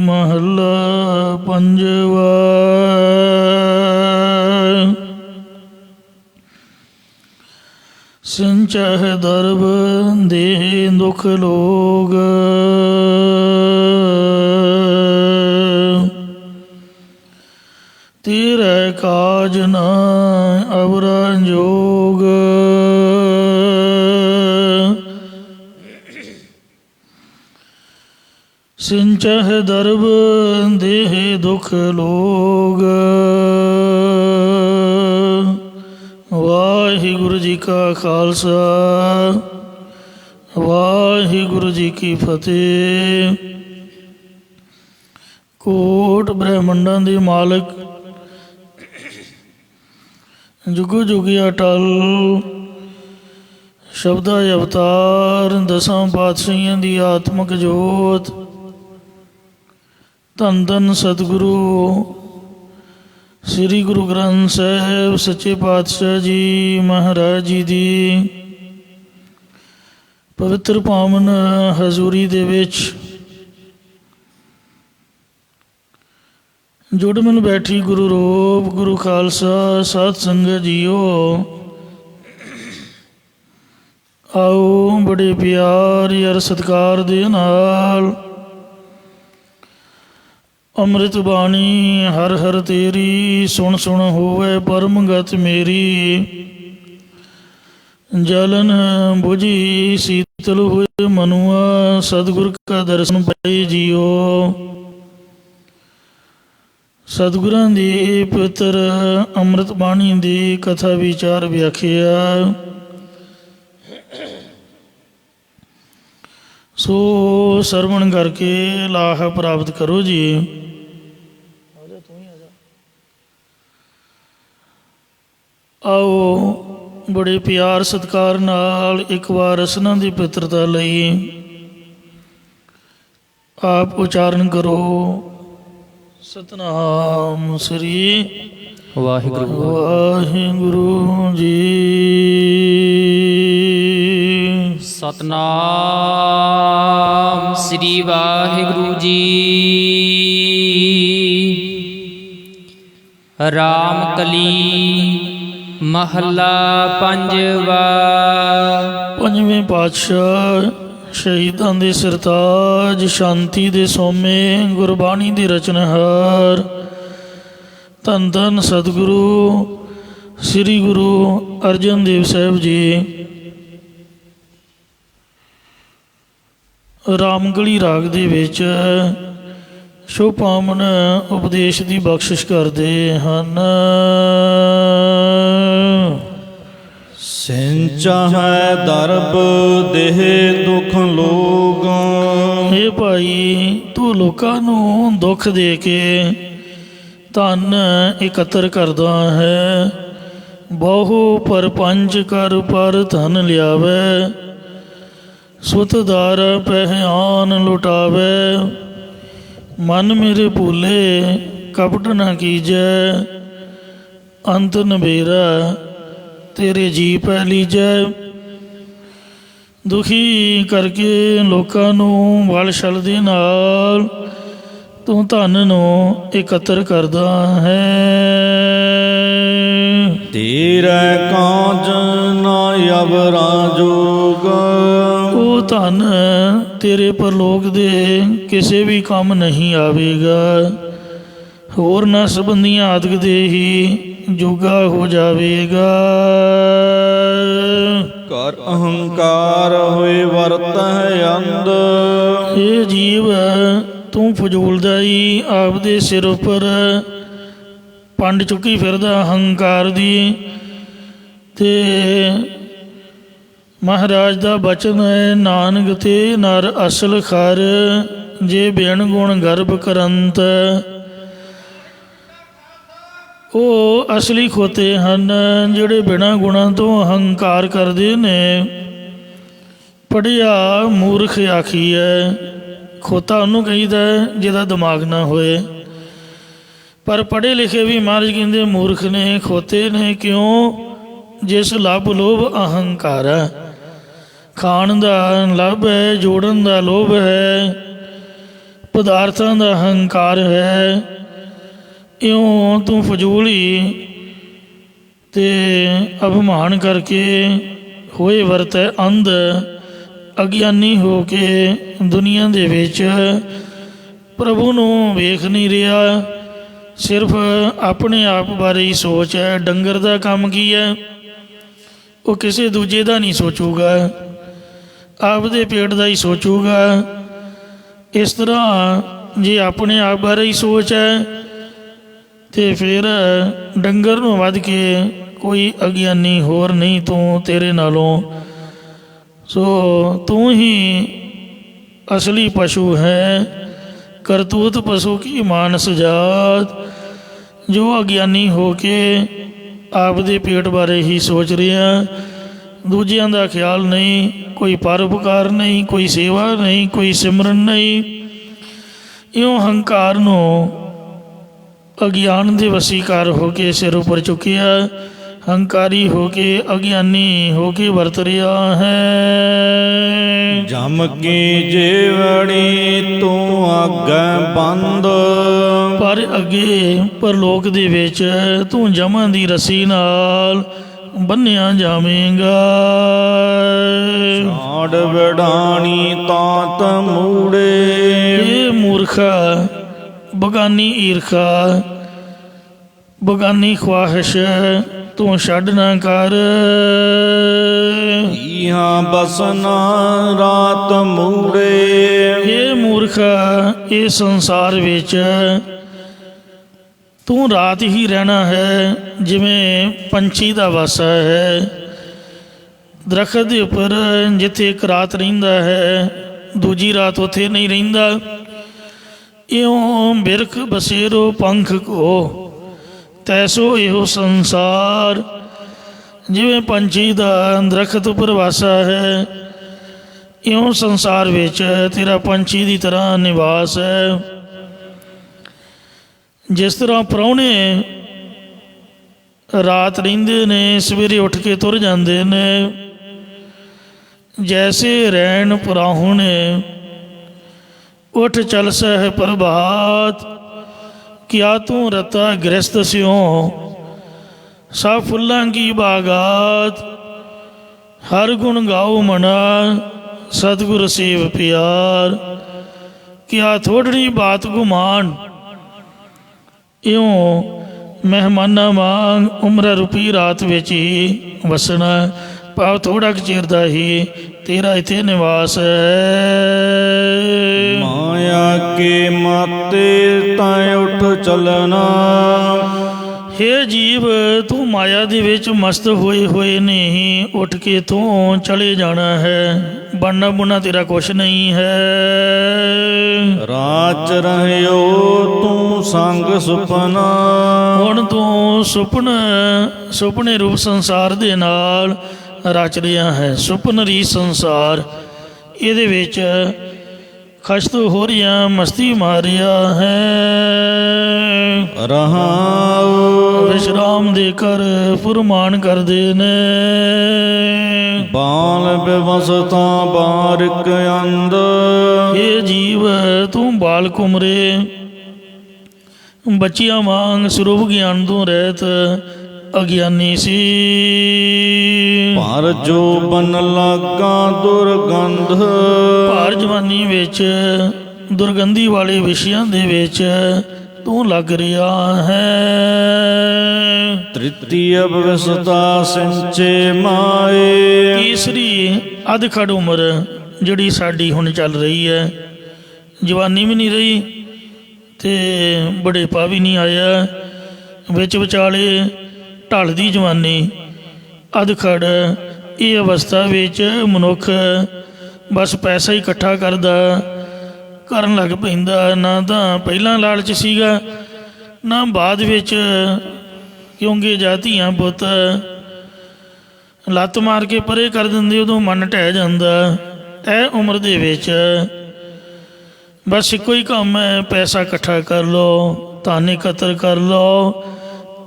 महला पंजवा। सिंचह दर्भ देह दुख लोग, तेरे काज न अवरा जोग। सिंचह दर्भ देह दुख लोग। वाहिगुरु जी का खालसा, वाहिगुरु जी की फतेह। कोट ब्रह्मंडां दे मालक, जुगो जुग अटल, शब्दा अवतार, दसां पातशाहियां दी आत्मक जोत। धन धन सतगुरु श्री गुरु ग्रंथ साहिब सच्चे पातशाह जी महाराज जी दी पवित्र पावन हजूरी दे विच जुड़ मिल बैठी गुरु रूप गुरु खालसा साध संगत जीओ। आओ बड़े प्यार यार सत्कार दे नाल अमृत बाणी हर हर तेरी सुन सुन होवे परम गत मेरी। जलन बुझी शीतल हुए मनुआ सतगुर का दर्शन पाए जियो। सतगुरां दी पवित्र अमृत बाणी दी कथा विचार व्याख्या। सो सरवण करके लाह प्राप्त करो जी। आओ बड़े प्यार सत्कार नाल एक बार रसना की पवित्रता लई आप उचारण करो। सतनाम श्री वाहिगुरु वाहिगुरु जी। सतनाम श्री वाहिगुरु जी। राम कली महला पंजवा। पंजवें पातशाह शहीदां दे सरताज शांति दे सोमे गुरबाणी दे रचनहार धन धन सतगुरु श्री गुरु अर्जन देव साहिब जी रामगली राग दे विच शोभावन उपदेश की बख्शिश करते हैं। सिंचा है दरब देह दुख लोग। हे भाई तू लोगों नू दुख दे के धन एकत्र करदा है। बहु परपंच कर पर धन लियावे, सुतदार पहआन लुटावे। मन मेरे भूले कपट न कीजै, अंत नबेरा तेरे जी पै लीजै। दुखी करके लोकां नू वल छल दे नाल तू धन नू एकत्र करदा है। तेरे काज न अवरा जोग। वो धन तेरे परलोक दे किसी भी काम नहीं आवेगा। होर न संबंधियां आदक दे ही जोगा हो जावेगा। कर अहंकार होए वरत है अंध। ये जीव तू फजूलदा ही आपदे सिर उपर पंड चुकी फिरदा अहंकार दी। ते महाराज का बचन है नानक ते नर असल खर, जे बिन गुण गर्भ करंत। वो असली खोते हैं जिहड़े बिना गुणों तो अहंकार करते ने। पढ़िया मूर्ख आखी है, खोता उन्होंने कहीदा जिहदा दिमाग ना होए। पर पढ़े लिखे भी महाराज कहते मूर्ख ने खोते ने। क्यों? जिस लभ लोभ अहंकार है। खाण का लभ है, जोड़न का लोभ है, ਪਦਾਰਥਾਂ ਦਾ ਹੰਕਾਰ ਹੈ, ਇਉਂ ਤੂੰ ਫਜ਼ੂਲੀ ਤੇ ਅਭਿਮਾਨ ਕਰਕੇ ਹੋਏ ਵਰਤੈ ਅੰਧ, ਅਗਿਆਨੀ ਹੋ ਕੇ ਦੁਨੀਆ ਦੇ ਵਿੱਚ ਪ੍ਰਭੂ ਨੂੰ ਵੇਖ ਨਹੀਂ ਰਿਹਾ, ਸਿਰਫ ਆਪਣੇ ਆਪ ਬਾਰੇ ਹੀ ਸੋਚ ਹੈ। ਡੰਗਰ ਦਾ ਕੰਮ ਕੀ ਹੈ? ਉਹ ਕਿਸੇ ਦੂਜੇ ਦਾ ਨਹੀਂ ਸੋਚੂਗਾ, ਆਪਦੇ ਪੇਟ ਦਾ ਹੀ ਸੋਚੂਗਾ। ਇਸ ਤਰ੍ਹਾਂ ਜੇ ਆਪਣੇ ਆਪ ਬਾਰੇ ਹੀ ਸੋਚ ਹੈ ਤੇ ਫਿਰ ਡੰਗਰ ਨੂੰ ਵੱਧ ਕੇ ਕੋਈ ਅਗਿਆਨੀ ਹੋਰ ਨਹੀਂ ਤੂੰ ਤੇਰੇ ਨਾਲੋਂ। ਸੋ ਤੂੰ ਹੀ ਅਸਲੀ ਪਸ਼ੂ ਹੈ, ਕਰਤੂਤ ਪਸ਼ੂ ਕੀ ਮਾਨਸ ਜਾਤ, ਜੋ ਅਗਿਆਨੀ ਹੋ ਕੇ ਆਪਦੇ ਪੇਟ ਬਾਰੇ ਹੀ ਸੋਚ ਰਿਹਾ, ਦੂਜਿਆਂ ਦਾ ਖਿਆਲ ਨਹੀਂ, ਕੋਈ ਪਰਉਪਕਾਰ ਨਹੀਂ, ਕੋਈ ਸੇਵਾ ਨਹੀਂ, ਕੋਈ ਸਿਮਰਨ ਨਹੀਂ। ਇਉਂ ਹੰਕਾਰ ਨੂੰ ਅਗਿਆਨ ਦੇ ਵਸੀਕਾਰ ਹੋ ਕੇ ਸਿਰ ਉੱਪਰ ਚੁੱਕਿਆ, ਹੰਕਾਰੀ ਹੋ ਕੇ ਅਗਿਆਨੀ ਹੋ ਕੇ ਵਰਤ ਰਿਹਾ ਹੈ। ਜਮ ਕੀ ਜੀਵੜੀ ਤੂੰ ਆਗੈ ਬੰਦ, ਪਰ ਅੱਗੇ ਪਰਲੋਕ ਦੇ ਵਿੱਚ ਤੂੰ ਜਮਾਂ ਦੀ ਰੱਸੀ ਨਾਲ ਬੰਨਿਆ ਜਾਵੇਂਗਾ। ਛਾੜ ਵਿਡਾਣੀ ਤਾਤ ਮੂੜੇ, ਇਹ ਮੂਰਖਾ, ਬਗਾਨੀ ਈਰਖਾ, ਬਗਾਨੀ ਖਵਾਹਿਸ਼ ਤੂੰ ਛੱਡ ਨਾ ਕਰ। ਇਹਾਂ ਬਸਨਾ ਰਾਤ ਮੂੜੇ, ਇਹ ਮੂਰਖਾ, ਇਹ ਸੰਸਾਰ ਵਿੱਚ ਤੂੰ ਰਾਤ ਹੀ ਰਹਿਣਾ ਹੈ, ਜਿਵੇਂ ਪੰਛੀ ਦਾ ਵਾਸਾ ਹੈ। ਦਰਖਤ ਦੇ ਉੱਪਰ ਜਿੱਥੇ ਇੱਕ ਰਾਤ ਰਹਿੰਦਾ ਹੈ, ਦੂਜੀ ਰਾਤ ਉੱਥੇ ਨਹੀਂ ਰਹਿੰਦਾ। ਇਉਂ ਬਿਰਖ ਬਸੇਰੋ ਪੰਖ ਕੋ, ਤੈਸੋ ਇਹੋ ਸੰਸਾਰ। ਜਿਵੇਂ ਪੰਛੀ ਦਾ ਦਰਖਤ ਉੱਪਰ ਵਾਸਾ ਹੈ, ਇਉਂ ਸੰਸਾਰ ਵਿੱਚ ਤੇਰਾ ਪੰਛੀ ਦੀ ਤਰ੍ਹਾਂ ਨਿਵਾਸ ਹੈ। ਜਿਸ ਤਰ੍ਹਾਂ ਪ੍ਰਾਹੁਣੇ ਰਾਤ ਰਹਿੰਦੇ ਨੇ, ਸਵੇਰੇ ਉੱਠ ਕੇ ਤੁਰ ਜਾਂਦੇ ਨੇ, ਜੈਸੇ ਰੈਣ ਪ੍ਰਾਹੁਣੇ ਉੱਠ ਚਲ ਸਹਿ ਪ੍ਰਭਾਤ। ਕਿਆ ਤੂੰ ਰਤਾ ਗ੍ਰਸਤ ਸਿਉ ਸਭ ਫੁੱਲਾਂ ਕੀ ਬਾਗਾਤ। ਹਰ ਗੁਣ ਗਾਉ ਮਨਾ ਸਤਿਗੁਰ ਸੇਵ ਪਿਆਰ। ਕਿਆ ਥੋੜ੍ਹੀ ਬਾਤ ਗੁਮਾਨ। ਇਉਂ ਮਹਿਮਾਨਾਂ ਵਾਂਗ ਉਮਰ ਰੂਪੀ ਰਾਤ ਵਿੱਚ ਹੀ ਵਸਣਾ, ਭਾਵ ਥੋੜ੍ਹਾ ਕੁ ਚਿਰ ਦਾ ਹੀ ਤੇਰਾ ਇੱਥੇ ਨਿਵਾਸ ਹੈ। ਮਾਇਆ ਕੇ ਮਾਤੇ ਤਾਂ ਉੱਠ ਚੱਲਣਾ, ਹੇ ਜੀਵ ਤੂੰ ਮਾਇਆ ਦੇ ਵਿੱਚ ਮਸਤ ਹੋਏ ਹੋਏ ਨਹੀਂ, ਉੱਠ ਕੇ ਤੂੰ ਚਲੇ ਜਾਣਾ ਹੈ। ਬਣਨਾ ਬੁਣਾ ਤੇਰਾ ਕੁਛ ਨਹੀਂ ਹੈ। ਰਾਚ ਰਹਿਓ ਤੂੰ ਸੰਗ ਸੁਪਨਾ, ਹੁਣ ਤੂੰ ਸੁਪਨੇ ਰੂਪ ਸੰਸਾਰ ਦੇ ਨਾਲ ਰਚ ਰਿਹਾ ਹੈ। ਸੁਪਨਰੀ ਸੰਸਾਰ, ਇਹਦੇ ਵਿੱਚ ਖਸ਼ਤ ਹੋ ਰਿਹਾ, ਮਸਤੀ ਮਾਰ ਰਿਹਾ ਹੈ। ਰਹਾਉ ਵਿਸ਼ਰਾਮ ਦੇ ਕਰ ਫੁਰਮਾਨ ਕਰਦੇ ਨੇ। ਬਾਲ ਬਿਵਸਤਾ ਬਾਰਿਕ ਅੰਦ, ਇਹ ਜੀਵ ਤੂੰ ਬਾਲ ਕੁਮਰੇ ਬੱਚਿਆਂ ਵਾਂਗ ਸਰੂਪ ਗਿਆਨ ਤੋਂ ਰਹਿਤ ਅਗਿਆਨੀ ਸੀ। ਪਰ ਜੋ ਬਨ ਲਾਗਾ ਦੁਰਗੰਧ, ਭਾਰ ਜਵਾਨੀ ਵਿੱਚ ਦੁਰਗੰਧੀ ਵਾਲੇ ਵਿਸ਼ਿਆਂ ਦੇ ਵਿੱਚ ਤੂੰ ਲੱਗ ਰਿਹਾ ਹੈ। ਤ੍ਰਿਤੀ ਅਵਸਥਾ ਸਿੰਚੇ ਮਾਏ, ਤੀਸਰੀ ਅਧਖੜ ਉਮਰ ਜਿਹੜੀ ਸਾਡੀ ਹੁਣ ਚੱਲ ਰਹੀ ਹੈ, ਜਵਾਨੀ ਵੀ ਨਹੀਂ ਰਹੀ ਤੇ ਬੁਢੇਪਾ ਵੀ ਨਹੀਂ ਆਇਆ, ਵਿੱਚ ਵਿਚਾਲੇ ਢਲਦੀ ਜਵਾਨੀ ਅਧਖੜ। ਇਹ ਅਵਸਥਾ ਵਿੱਚ ਮਨੁੱਖ ਬਸ ਪੈਸਾ ਹੀ ਇਕੱਠਾ ਕਰਨ ਲੱਗ ਪੈਂਦਾ। ਨਾ ਤਾਂ ਪਹਿਲਾਂ ਲਾਲਚ ਸੀਗਾ, ਨਾ ਬਾਅਦ ਵਿੱਚ, ਕਿਉਂਕਿ ਜਾਤੀਆਂ ਪੁੱਤ ਲੱਤ ਮਾਰ ਕੇ ਪਰੇ ਕਰ ਦਿੰਦੇ, ਉਦੋਂ ਮਨ ਢਹਿ ਜਾਂਦਾ। ਇਹ ਉਮਰ ਦੇ ਵਿੱਚ ਬਸ ਇੱਕੋ ਹੀ ਕੰਮ ਹੈ, ਪੈਸਾ ਇਕੱਠਾ ਕਰ ਲਓ, ਧਨ ਇਕੱਤਰ ਕਰ ਲਓ,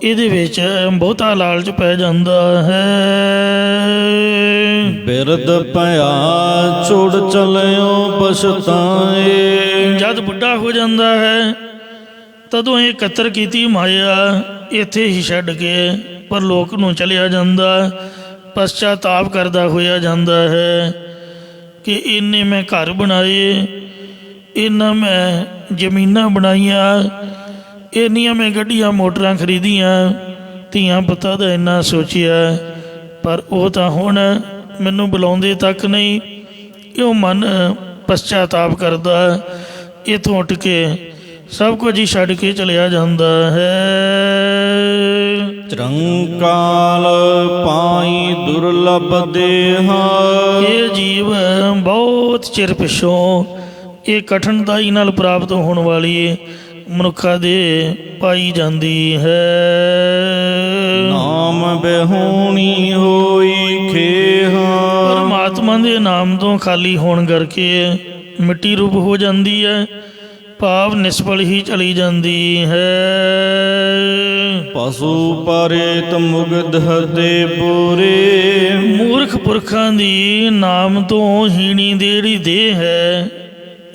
ਇਹਦੇ ਵਿੱਚ ਬਹੁਤਾ ਲਾਲਚ ਪੈ ਜਾਂਦਾ ਹੈ। ਬਿਰਧ ਭਇਆ ਛੁੜ ਚਲਿਓ ਪਛਤਾਏ। ਜਦ ਬੁੱਢਾ ਹੋ ਜਾਂਦਾ ਹੈ ਤਦੋਂ ਇਹ ਇਕੱਤਰ ਕੀਤੀ ਮਾਇਆ ਇੱਥੇ ਹੀ ਛੱਡ ਕੇ ਪਰਲੋਕ ਨੂੰ ਚਲਿਆ ਜਾਂਦਾ, ਪਛਤਾਤਾਪ ਕਰਦਾ ਹੋਇਆ ਜਾਂਦਾ ਹੈ ਕਿ ਇੰਨੇ ਮੈਂ ਘਰ ਬਣਾਏ, ਇੰਨਾ ਮੈਂ ਜ਼ਮੀਨਾਂ ਬਣਾਈਆਂ, ਇੰਨੀਆਂ ਮੈਂ ਗੱਡੀਆਂ ਮੋਟਰਾਂ ਖਰੀਦੀਆਂ, ਧੀਆਂ ਪੁੱਤਾਂ ਦਾ ਇੰਨਾ ਸੋਚਿਆ, ਪਰ ਉਹ ਤਾਂ ਹੁਣ ਮੈਨੂੰ ਬੁਲਾਉਂਦੇ ਤੱਕ ਨਹੀਂ। ਕਿਉਂ ਮਨ ਪਛਤਾਤਾਪ ਕਰਦਾ, ਇੱਥੋਂ ਉੱਠ ਕੇ ਸਭ ਕੁਝ ਹੀ ਛੱਡ ਕੇ ਚਲਿਆ ਜਾਂਦਾ ਹੈ। ਚਰੰਕਾਲ ਪਾਈ ਦੁਰਲਭ ਦੇਹਾ। ਇਹ ਜੀਵ ਬਹੁਤ ਚਿਰ ਪਿੱਛੋਂ ਇਹ ਕਠਿਨਤਾਈ ਨਾਲ ਪ੍ਰਾਪਤ ਹੋਣ ਵਾਲੀ ਮਨੁੱਖਾਂ ਦੇ ਪਾਈ ਜਾਂਦੀ ਹੈ। ਨਾਮ ਬਿਹੂਣੀ ਹੋਈ ਖੇਹਾ। ਪਰਮਾਤਮਾ ਦੇ ਨਾਮ ਤੋਂ ਖਾਲੀ ਹੋਣ ਕਰਕੇ ਮਿੱਟੀ ਰੂਪ ਹੋ ਜਾਂਦੀ ਹੈ, ਭਾਵ ਨਿਸਫਲ ਹੀ ਚਲੀ ਜਾਂਦੀ ਹੈ। ਪਸ਼ੂ ਪਰੇਤ ਮੁਗਧ ਦੇ ਪੂਰੇ। ਮੂਰਖ ਪੁਰਖਾਂ ਦੀ ਨਾਮ ਤੋਂ ਹੀਣੀ ਦੀ ਜਿਹੜੀ ਦੇਹ ਹੈ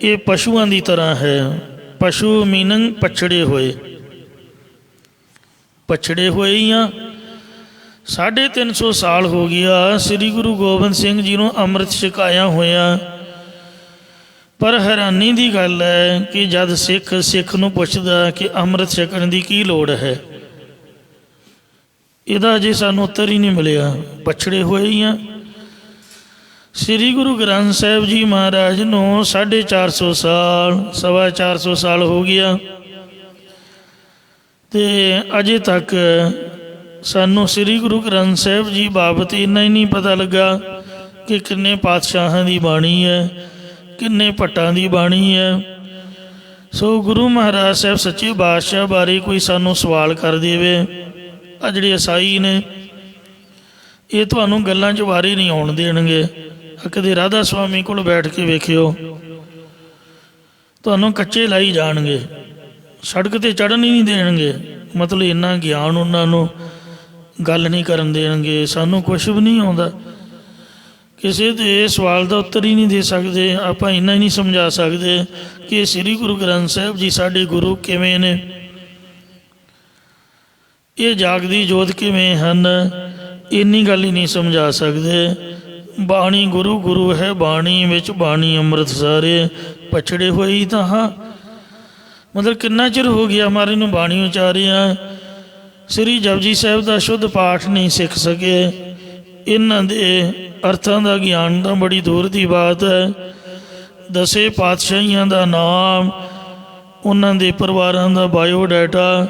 ਇਹ ਪਸ਼ੂਆਂ ਦੀ ਤਰ੍ਹਾਂ ਹੈ। ਪਸ਼ੂ ਮੀਨਿੰਗ ਪਛੜੇ ਹੋਏ, ਪਛੜੇ ਹੋਏ ਹੀ ਆ। 350 ਸਾਲ ਹੋ ਗਿਆ ਸ੍ਰੀ ਗੁਰੂ ਗੋਬਿੰਦ ਸਿੰਘ ਜੀ ਨੂੰ ਅੰਮ੍ਰਿਤ ਛਕਾਇਆ ਹੋਇਆ, ਪਰ ਹੈਰਾਨੀ ਦੀ ਗੱਲ ਹੈ ਕਿ ਜਦ ਸਿੱਖ ਨੂੰ ਪੁੱਛਦਾ ਕਿ ਅੰਮ੍ਰਿਤ ਛਕਣ ਦੀ ਕੀ ਲੋੜ ਹੈ, ਇਹਦਾ ਅਜੇ ਸਾਨੂੰ ਉੱਤਰ ਹੀ ਨਹੀਂ ਮਿਲਿਆ। ਪਛੜੇ ਹੋਏ ਹੀ ਆ। ਸ੍ਰੀ ਗੁਰੂ ਗ੍ਰੰਥ ਸਾਹਿਬ ਜੀ ਮਹਾਰਾਜ ਨੂੰ 450 ਸਾਲ 425 ਸਾਲ ਹੋ ਗਿਆ ਤੇ ਅਜੇ ਤੱਕ ਸਾਨੂੰ ਸ੍ਰੀ ਗੁਰੂ ਗ੍ਰੰਥ ਸਾਹਿਬ ਜੀ ਬਾਬਤ ਇੰਨਾ ਹੀ ਨਹੀਂ ਪਤਾ ਲੱਗਾ ਕਿ ਕਿੰਨੇ ਪਾਤਸ਼ਾਹਾਂ ਦੀ ਬਾਣੀ ਹੈ, ਕਿੰਨੇ ਭੱਟਾਂ ਦੀ ਬਾਣੀ ਹੈ। ਸੋ ਗੁਰੂ ਮਹਾਰਾਜ ਸਾਹਿਬ ਸੱਚੇ ਬਾਦਸ਼ਾਹ ਬਾਰੇ ਕੋਈ ਸਾਨੂੰ ਸਵਾਲ ਕਰ ਦੇਵੇ, ਆ ਜਿਹੜੇ ਈਸਾਈ ਨੇ ਇਹ ਤੁਹਾਨੂੰ ਗੱਲਾਂ 'ਚ ਵਾਰੇ ਨਹੀਂ ਆਉਣ ਦੇਣਗੇ। ਕਦੇ ਰਾਧਾ ਸੁਆਮੀ ਕੋਲ ਬੈਠ ਕੇ ਵੇਖਿਓ, ਤੁਹਾਨੂੰ ਕੱਚੇ ਲਾਈ ਜਾਣਗੇ, ਸੜਕ 'ਤੇ ਚੜ੍ਹਨ ਹੀ ਨਹੀਂ ਦੇਣਗੇ। ਮਤਲਬ ਇੰਨਾ ਗਿਆਨ ਉਹਨਾਂ ਨੂੰ, ਗੱਲ ਨਹੀਂ ਕਰਨ ਦੇਣਗੇ। ਸਾਨੂੰ ਕੁਛ ਵੀ ਨਹੀਂ ਆਉਂਦਾ, ਕਿਸੇ ਦੇ ਸਵਾਲ ਦਾ ਉੱਤਰ ਹੀ ਨਹੀਂ ਦੇ ਸਕਦੇ। ਆਪਾਂ ਇੰਨਾ ਹੀ ਨਹੀਂ ਸਮਝਾ ਸਕਦੇ ਕਿ ਸ੍ਰੀ ਗੁਰੂ ਗ੍ਰੰਥ ਸਾਹਿਬ ਜੀ ਸਾਡੇ ਗੁਰੂ ਕਿਵੇਂ ਨੇ, ਇਹ ਜਾਗਦੀ ਜੋਤ ਕਿਵੇਂ ਹਨ, ਇੰਨੀ ਗੱਲ ਹੀ ਨਹੀਂ ਸਮਝਾ ਸਕਦੇ। ਬਾਣੀ ਗੁਰੂ ਗੁਰੂ ਹੈ, ਬਾਣੀ ਵਿੱਚ ਬਾਣੀ ਅੰਮ੍ਰਿਤ ਸਾਰੇ। ਪਛੜੇ ਹੋਏ ਹੀ ਤਾਂ ਹਾਂ। ਮਤਲਬ ਕਿੰਨਾ ਚਿਰ ਹੋ ਗਿਆ ਹਮਾਰੇ ਨੂੰ ਬਾਣੀ ਉਚਾਰਿਆ, ਸ੍ਰੀ ਜਪਜੀ ਸਾਹਿਬ ਦਾ ਸ਼ੁੱਧ ਪਾਠ ਨਹੀਂ ਸਿੱਖ ਸਕੇ। ਇਹਨਾਂ ਦੇ ਅਰਥਾਂ ਦਾ ਗਿਆਨ ਤਾਂ ਬੜੀ ਦੂਰ ਦੀ ਬਾਤ ਹੈ। 10 ਪਾਤਸ਼ਾਹੀਆਂ ਦਾ ਨਾਮ, ਉਹਨਾਂ ਦੇ ਪਰਿਵਾਰਾਂ ਦਾ ਬਾਇਓਡਾਟਾ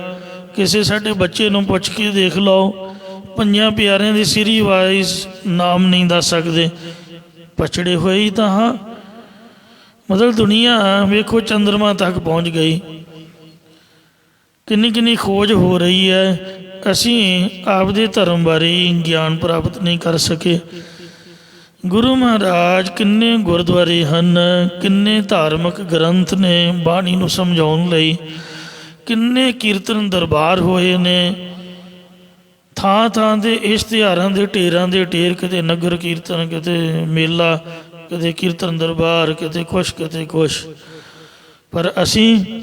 ਕਿਸੇ ਸਾਡੇ ਬੱਚੇ ਨੂੰ ਪੁੱਛ ਕੇ ਦੇਖ ਲਓ, 5 ਪਿਆਰਿਆਂ ਦੇ ਸੀਰੀ ਵਾਈਜ਼ ਨਾਮ ਨਹੀਂ ਦੱਸ ਸਕਦੇ। ਪਛੜੇ ਹੋਏ ਹੀ ਤਾਂ ਹਾਂ। ਮਤਲਬ ਦੁਨੀਆ ਵੇਖੋ ਚੰਦਰਮਾ ਤੱਕ ਪਹੁੰਚ ਗਈ, ਕਿੰਨੀ ਕਿੰਨੀ ਖੋਜ ਹੋ ਰਹੀ ਹੈ। ਅਸੀਂ ਆਪਦੇ ਧਰਮ ਬਾਰੇ ਗਿਆਨ ਪ੍ਰਾਪਤ ਨਹੀਂ ਕਰ ਸਕੇ। ਗੁਰੂ ਮਹਾਰਾਜ ਕਿੰਨੇ ਗੁਰਦੁਆਰੇ ਹਨ, ਕਿੰਨੇ ਧਾਰਮਿਕ ਗ੍ਰੰਥ ਨੇ ਬਾਣੀ ਨੂੰ ਸਮਝਾਉਣ ਲਈ, ਕਿੰਨੇ ਕੀਰਤਨ ਦਰਬਾਰ ਹੋਏ ਨੇ। ਥਾਂ ਥਾਂ 'ਤੇ ਇਸ਼ਤਿਹਾਰਾਂ ਦੇ ਢੇਰਾਂ ਦੇ ਢੇਰ, ਕਿਤੇ ਨਗਰ ਕੀਰਤਨ, ਕਿਤੇ ਮੇਲਾ, ਕਿਤੇ ਕੀਰਤਨ ਦਰਬਾਰ, ਕਿਤੇ ਕੁਛ ਕਿਤੇ ਕੁਛ। ਪਰ ਅਸੀਂ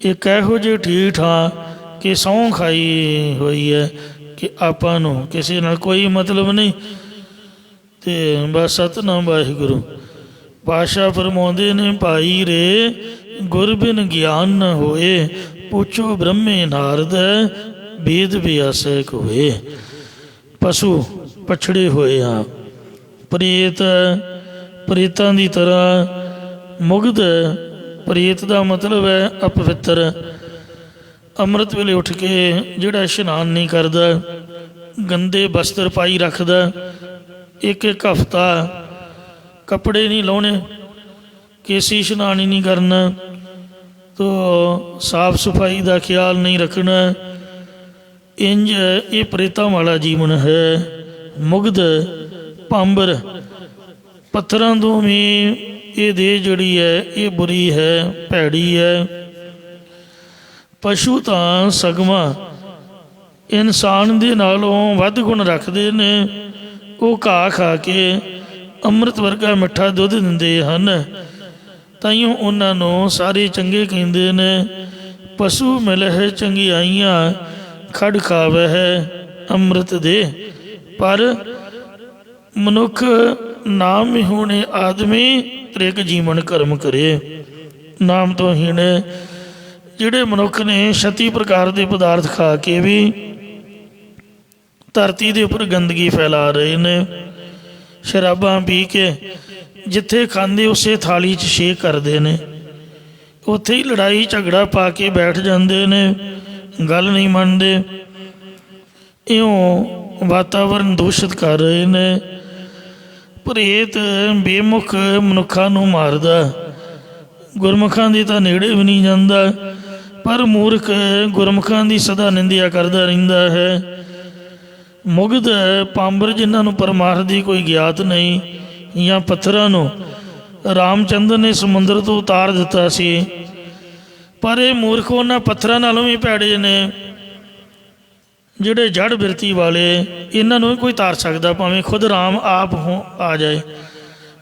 ਇੱਕ ਇਹੋ ਜਿਹੇ ਠੀਕ ਹਾਂ ਕਿ ਸਹੁੰ ਖਾਈ ਹੋਈ ਹੈ ਕਿ ਆਪਾਂ ਨੂੰ ਕਿਸੇ ਨਾਲ ਕੋਈ ਮਤਲਬ ਨਹੀਂ, ਅਤੇ ਬਸ ਸਤਿਨਾਮ ਵਾਹਿਗੁਰੂ। ਪਾਤਸ਼ਾਹ ਫਰਮਾਉਂਦੇ ਨੇ, ਭਾਈ ਰੇ ਗੁਰ ਬਿਨ ਗਿਆਨ ਨ ਹੋਏ, ਪੁੱਛੋ ਬ੍ਰਹਮੇ ਨਾਰਦ ਵੇਦ ਵਿਆਸੈ ਕੋਏ। ਪਸ਼ੂ ਪਛੜੇ ਹੋਏ ਆ, ਪ੍ਰੇਤ ਪ੍ਰੇਤਾਂ ਦੀ ਤਰ੍ਹਾਂ, ਮੁਗਧ ਪ੍ਰੇਤ ਦਾ ਮਤਲਬ ਹੈ ਅਪਵਿੱਤਰ। ਅੰਮ੍ਰਿਤ ਵੇਲੇ ਉੱਠ ਕੇ ਜਿਹੜਾ ਇਸ਼ਨਾਨ ਨਹੀਂ ਕਰਦਾ, ਗੰਦੇ ਬਸਤਰ ਪਾਈ ਰੱਖਦਾ, ਇੱਕ ਹਫ਼ਤਾ ਕੱਪੜੇ ਨਹੀਂ ਲਾਉਣੇ, ਕੇਸੀ ਇਸ਼ਨਾਨ ਹੀ ਨਹੀਂ ਕਰਨਾ, ਤੋ ਸਾਫ ਸਫਾਈ ਦਾ ਖਿਆਲ ਨਹੀਂ ਰੱਖਣਾ। ਇੰਜ ਇਹ ਪ੍ਰੇਤਾਂ ਵਾਲਾ ਜੀਵਨ ਹੈ। ਮੁਗਧ ਭਾਂਬਰ ਪੱਥਰਾਂ ਤੋਂ ਵੀ ਇਹ ਦੇਹ ਜਿਹੜੀ ਹੈ ਇਹ ਬੁਰੀ ਹੈ, ਭੈੜੀ ਹੈ। ਪਸ਼ੂ ਤਾਂ ਸਗਮਾ ਇਨਸਾਨ ਦੇ ਨਾਲੋਂ ਵੱਧ ਗੁਣ ਰੱਖਦੇ ਨੇ। ਉਹ ਘਾਹ ਖਾ ਕੇ ਅੰਮ੍ਰਿਤ ਵਰਗਾ ਮਿੱਠਾ ਦੁੱਧ ਦਿੰਦੇ ਹਨ, ਤਾਈਓ ਉਹਨਾਂ ਨੂੰ ਸਾਰੇ ਚੰਗੇ ਕਹਿੰਦੇ ਨੇ। ਪਸ਼ੂ ਮਿਲਹਿ ਚੰਗਿਆਈਆਂ, ਖੜ ਖਾਵਹਿ ਅੰਮ੍ਰਿਤ ਦੇ। ਪਰ ਮਨੁੱਖ ਨਾਮ ਵਿਹੂਣੇ ਆਦਮੀ, ਤ੍ਰਿਗ ਜੀਵਨ ਕਰਮ ਕਰੇ। ਨਾਮ ਤੋਂ ਹੀਣ ਜਿਹੜੇ ਮਨੁੱਖ ਨੇ 36 ਪ੍ਰਕਾਰ ਦੇ ਪਦਾਰਥ ਖਾ ਕੇ ਵੀ ਧਰਤੀ ਦੇ ਉੱਪਰ ਗੰਦਗੀ ਫੈਲਾ ਰਹੇ ਨੇ। ਸ਼ਰਾਬਾਂ ਪੀ ਕੇ ਜਿੱਥੇ ਖਾਂਦੇ ਉਸੇ ਥਾਲੀ 'ਚ ਛੇਕ ਕਰਦੇ ਨੇ, ਉੱਥੇ ਹੀ ਲੜਾਈ ਝਗੜਾ ਪਾ ਕੇ ਬੈਠ ਜਾਂਦੇ ਨੇ, ਗੱਲ ਨਹੀਂ ਮੰਨਦੇ। ਇਉਂ ਵਾਤਾਵਰਨ ਦੂਸ਼ਿਤ ਕਰ ਰਹੇ ਨੇ। ਪ੍ਰੇਤ ਬੇਮੁਖ ਮਨੁੱਖਾਂ ਨੂੰ ਮਾਰਦਾ, ਗੁਰਮੁਖਾਂ ਦੀ ਤਾਂ ਨੇੜੇ ਵੀ ਨਹੀਂ ਜਾਂਦਾ। ਪਰ ਮੂਰਖ ਗੁਰਮੁਖਾਂ ਦੀ ਸਦਾ ਨਿੰਦਿਆ ਕਰਦਾ ਰਹਿੰਦਾ ਹੈ। ਮੁਗਧ ਪਾਂਬਰ ਜਿਨ੍ਹਾਂ ਨੂੰ ਪਰਮਾਰਥ ਦੀ ਕੋਈ ਗਿਆਤ ਨਹੀਂ, ਜਾਂ ਪੱਥਰਾਂ ਨੂੰ ਰਾਮਚੰਦਰ ਨੇ ਸਮੁੰਦਰ ਤੋਂ ਉਤਾਰ ਦਿੱਤਾ ਸੀ। ਪਰ ਇਹ ਮੂਰਖ ਉਹਨਾਂ ਪੱਥਰਾਂ ਨਾਲੋਂ ਵੀ ਭੈੜੇ ਨੇ। ਜਿਹੜੇ ਜੜ ਬਿਰਤੀ ਵਾਲੇ, ਇਹਨਾਂ ਨੂੰ ਵੀ ਕੋਈ ਤਾਰ ਸਕਦਾ, ਭਾਵੇਂ ਖੁਦ ਰਾਮ ਆਪ ਆ ਜਾਏ।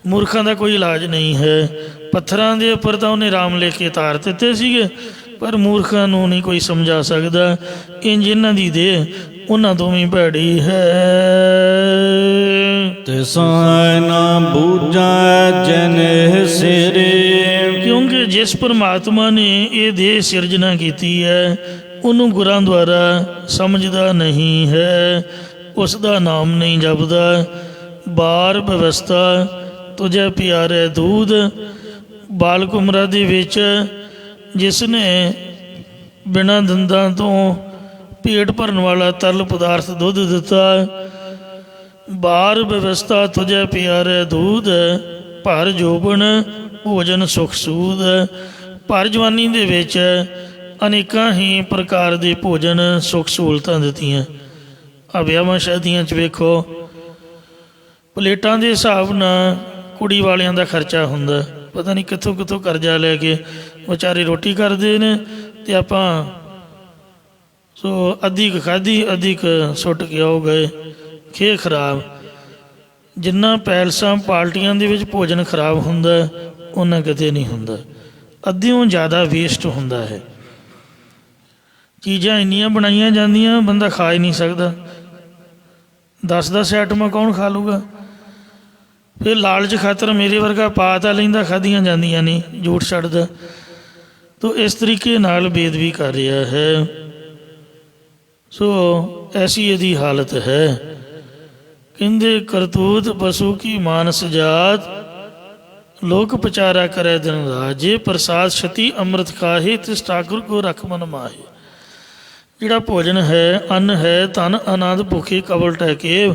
ਮੂਰਖਾਂ ਦਾ ਕੋਈ ਇਲਾਜ ਨਹੀਂ ਹੈ। ਪੱਥਰਾਂ ਦੇ ਉੱਪਰ ਤਾਂ ਉਹਨੇ ਰਾਮ ਲੈ ਕੇ ਤਾਰ ਦਿੱਤੇ ਸੀਗੇ, ਪਰ ਮੂਰਖਾਂ ਨੂੰ ਨਹੀਂ ਕੋਈ ਸਮਝਾ ਸਕਦਾ। ਇੰਝ ਇਹਨਾਂ ਦੀ ਦੇਹ ਉਹਨਾਂ ਤੋਂ ਵੀ ਭੈੜੀ ਹੈ। ਤਿਸੈ ਨਾ ਬੂਝੈ ਜਿਨਿ ਸਿਰੇ। ਕਿਉਂਕਿ ਜਿਸ ਪਰਮਾਤਮਾ ਨੇ ਇਹ ਦੇਹ ਸਿਰਜਣਾ ਕੀਤੀ ਹੈ, ਉਹਨੂੰ ਗੁਰਾਂ ਦੁਆਰਾ ਸਮਝਦਾ ਨਹੀਂ ਹੈ, ਉਸ ਦਾ ਨਾਮ ਨਹੀਂ ਜਪਦਾ। ਬਾਰ ਵਿਵਸਥਾ ਤੁਝੇ ਪਿਆਰੇ ਦੂਧ। ਬਾਲਕ ਉਮਰਾਂ ਦੇ ਵਿੱਚ ਜਿਸ ਨੇ ਬਿਨਾਂ ਦੰਦਾਂ ਤੋਂ ਪੇਟ ਭਰਨ ਵਾਲਾ ਤਰਲ ਪਦਾਰਥ ਦੁੱਧ ਦਿੱਤਾ। ਬਾਰ ਵਿਵਸਥਾ ਤੁਝੇ ਪਿਆਰੇ ਦੂਧ, ਭਰ ਜੋਬਨ ਭੋਜਨ ਸੁਖ ਸੂਦ। ਭਰ ਜਵਾਨੀ ਦੇ ਵਿੱਚ ਅਨੇਕਾਂ ਹੀ ਪ੍ਰਕਾਰ ਦੇ ਭੋਜਨ ਸੁੱਖ ਸਹੂਲਤਾਂ ਦਿੱਤੀਆਂ। ਆ ਵਿਆਹਾਂ ਸ਼ਾਦੀਆਂ 'ਚ ਵੇਖੋ, ਪਲੇਟਾਂ ਦੇ ਹਿਸਾਬ ਨਾਲ ਕੁੜੀ ਵਾਲਿਆਂ ਦਾ ਖਰਚਾ ਹੁੰਦਾ। ਪਤਾ ਨਹੀਂ ਕਿੱਥੋਂ ਕਿੱਥੋਂ ਕਰਜ਼ਾ ਲੈ ਕੇ ਵਿਚਾਰੇ ਰੋਟੀ ਕਰਦੇ ਨੇ, ਅਤੇ ਆਪਾਂ ਸੋ ਅੱਧੀ ਕੁ ਖਾਧੀ, ਅੱਧੀ ਕੁ ਸੁੱਟ ਕੇ ਆਓ ਗਏ। ਖੇ ਖਰਾਬ। ਜਿੰਨਾ ਪੈਲਸਾਂ ਪਾਰਟੀਆਂ ਦੇ ਵਿੱਚ ਭੋਜਨ ਖਰਾਬ ਹੁੰਦਾ, ਉਹਨਾਂ ਕਿਤੇ ਨਹੀਂ ਹੁੰਦਾ। ਅੱਧਿਓਂ ਜ਼ਿਆਦਾ ਵੇਸਟ ਹੁੰਦਾ ਹੈ। ਚੀਜ਼ਾਂ ਇੰਨੀਆਂ ਬਣਾਈਆਂ ਜਾਂਦੀਆਂ, ਬੰਦਾ ਖਾ ਹੀ ਨਹੀਂ ਸਕਦਾ। 10-10 ਆਈਟਮਾਂ ਕੌਣ ਖਾ ਲੂਗਾ? ਫਿਰ ਲਾਲਚ ਖਾਤਰ ਮੇਰੇ ਵਰਗਾ ਪਾ ਤਾਂ ਲੈਂਦਾ, ਖਾਧੀਆਂ ਜਾਂਦੀਆਂ ਨਹੀਂ, ਝੂਠ ਛੱਡਦਾ। ਤੋ ਇਸ ਤਰੀਕੇ ਨਾਲ ਬੇਦਬੀ ਕਰ ਰਿਹਾ ਹੈ। ਸੋ ਐਸੀ ਇਹਦੀ ਹਾਲਤ ਹੈ। ਕਹਿੰਦੇ ਕਰਤੂਤ ਪਸ਼ੂ ਕੀ ਮਾਨਸ ਜਾਤ, ਲੋਕ ਪਚਾਰਾ ਕਰੇ ਦਿਨ ਰਾਤ। ਜੇ ਪ੍ਰਸਾਦ ਛਤੀ ਅੰਮ੍ਰਿਤ ਖਾਹੇ, ਤਿਸ ਠਾਕੁਰ ਕੋ ਰਖ ਮਨ ਮਾਹੇ। ਜਿਹੜਾ ਭੋਜਨ ਹੈ, ਅੰਨ ਹੈ, ਧਨ ਆਨੰਦ ਭੁੱਖੇ ਕਵਲ ਟਹਿਕੇ।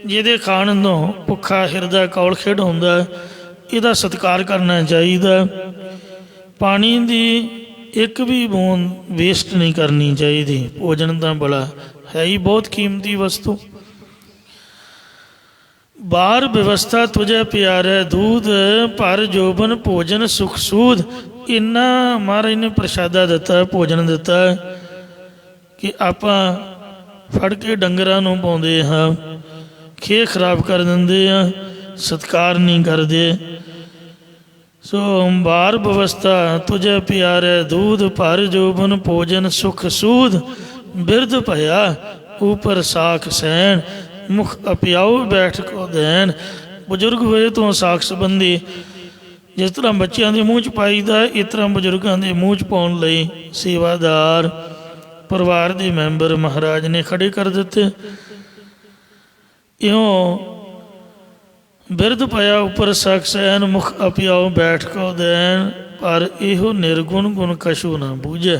ਜਿਹਦੇ ਖਾਣ ਤੋਂ ਭੁੱਖਾ ਹਿਰਦਾ ਕੌਲ ਖੇਡ ਹੁੰਦਾ, ਇਹਦਾ ਸਤਿਕਾਰ ਕਰਨਾ ਚਾਹੀਦਾ। ਪਾਣੀ ਦੀ ਇੱਕ ਵੀ ਬੂੰਦ ਵੇਸਟ ਨਹੀਂ ਕਰਨੀ ਚਾਹੀਦੀ। ਭੋਜਨ ਤਾਂ ਬੜਾ ਹੈ ਹੀ ਬਹੁਤ ਕੀਮਤੀ ਵਸਤੂ। ਬਾਰ ਵਿਵਸਥਾ ਤੁਝੇ ਪਿਆਰੇ ਦੂਧ, ਭਰ ਜੋਬਨ ਭੋਜਨ ਸੁਖ ਸੂਦ। ਇੰਨਾ ਮਹਾਰਾਜ ਨੇ ਪ੍ਰਸ਼ਾਦਾ ਦਿੱਤਾ, ਭੋਜਨ ਦਿੱਤਾ, ਕਿ ਆਪਾਂ ਫੜ ਕੇ ਡੰਗਰਾਂ ਨੂੰ ਪਾਉਂਦੇ ਹਾਂ, ਖੇ ਖਰਾਬ ਕਰ ਦਿੰਦੇ ਆ, ਸਤਿਕਾਰ ਨਹੀਂ ਕਰਦੇ। ਸੋ ਬਾਰ ਵਿਵਸਥਾ ਤੁਝੇ ਪਿਆਰੇ ਦੂਧ, ਭਰ ਜੋਬਨ ਭੋਜਨ ਸੁਖ ਸੂਦ। ਬਿਰਧ ਭਇਆ ਉਪਰ ਸਾਖ ਸੈਨ, ਮੁਖ ਅਪਿਆਉ ਬੈਠ ਕੋ ਦੇਣ। ਬਜ਼ੁਰਗ ਹੋਏ ਤੋਂ ਸਾਖ ਸੰਬੰਧੀ ਜਿਸ ਤਰ੍ਹਾਂ ਬੱਚਿਆਂ ਦੇ ਮੂੰਹ 'ਚ ਪਾਈਦਾ, ਇਸ ਤਰ੍ਹਾਂ ਬਜ਼ੁਰਗਾਂ ਦੇ ਮੂੰਹ 'ਚ ਪਾਉਣ ਲਈ ਸੇਵਾਦਾਰ ਪਰਿਵਾਰ ਦੇ ਮੈਂਬਰ ਮਹਾਰਾਜ ਨੇ ਖੜੇ ਕਰ ਦਿੱਤੇ। ਇਉਂ ਬਿਰਧ ਪਿਆ ਉੱਪਰ ਸਾਖ ਸੈਨ, ਮੁਖ ਅਪਿਆਉ ਬੈਠ ਕੋ ਦੇਣ। ਪਰ ਇਹੋ ਨਿਰਗੁਣ ਗੁਣ ਕਛੂ ਨਾ ਬੂਝੈ।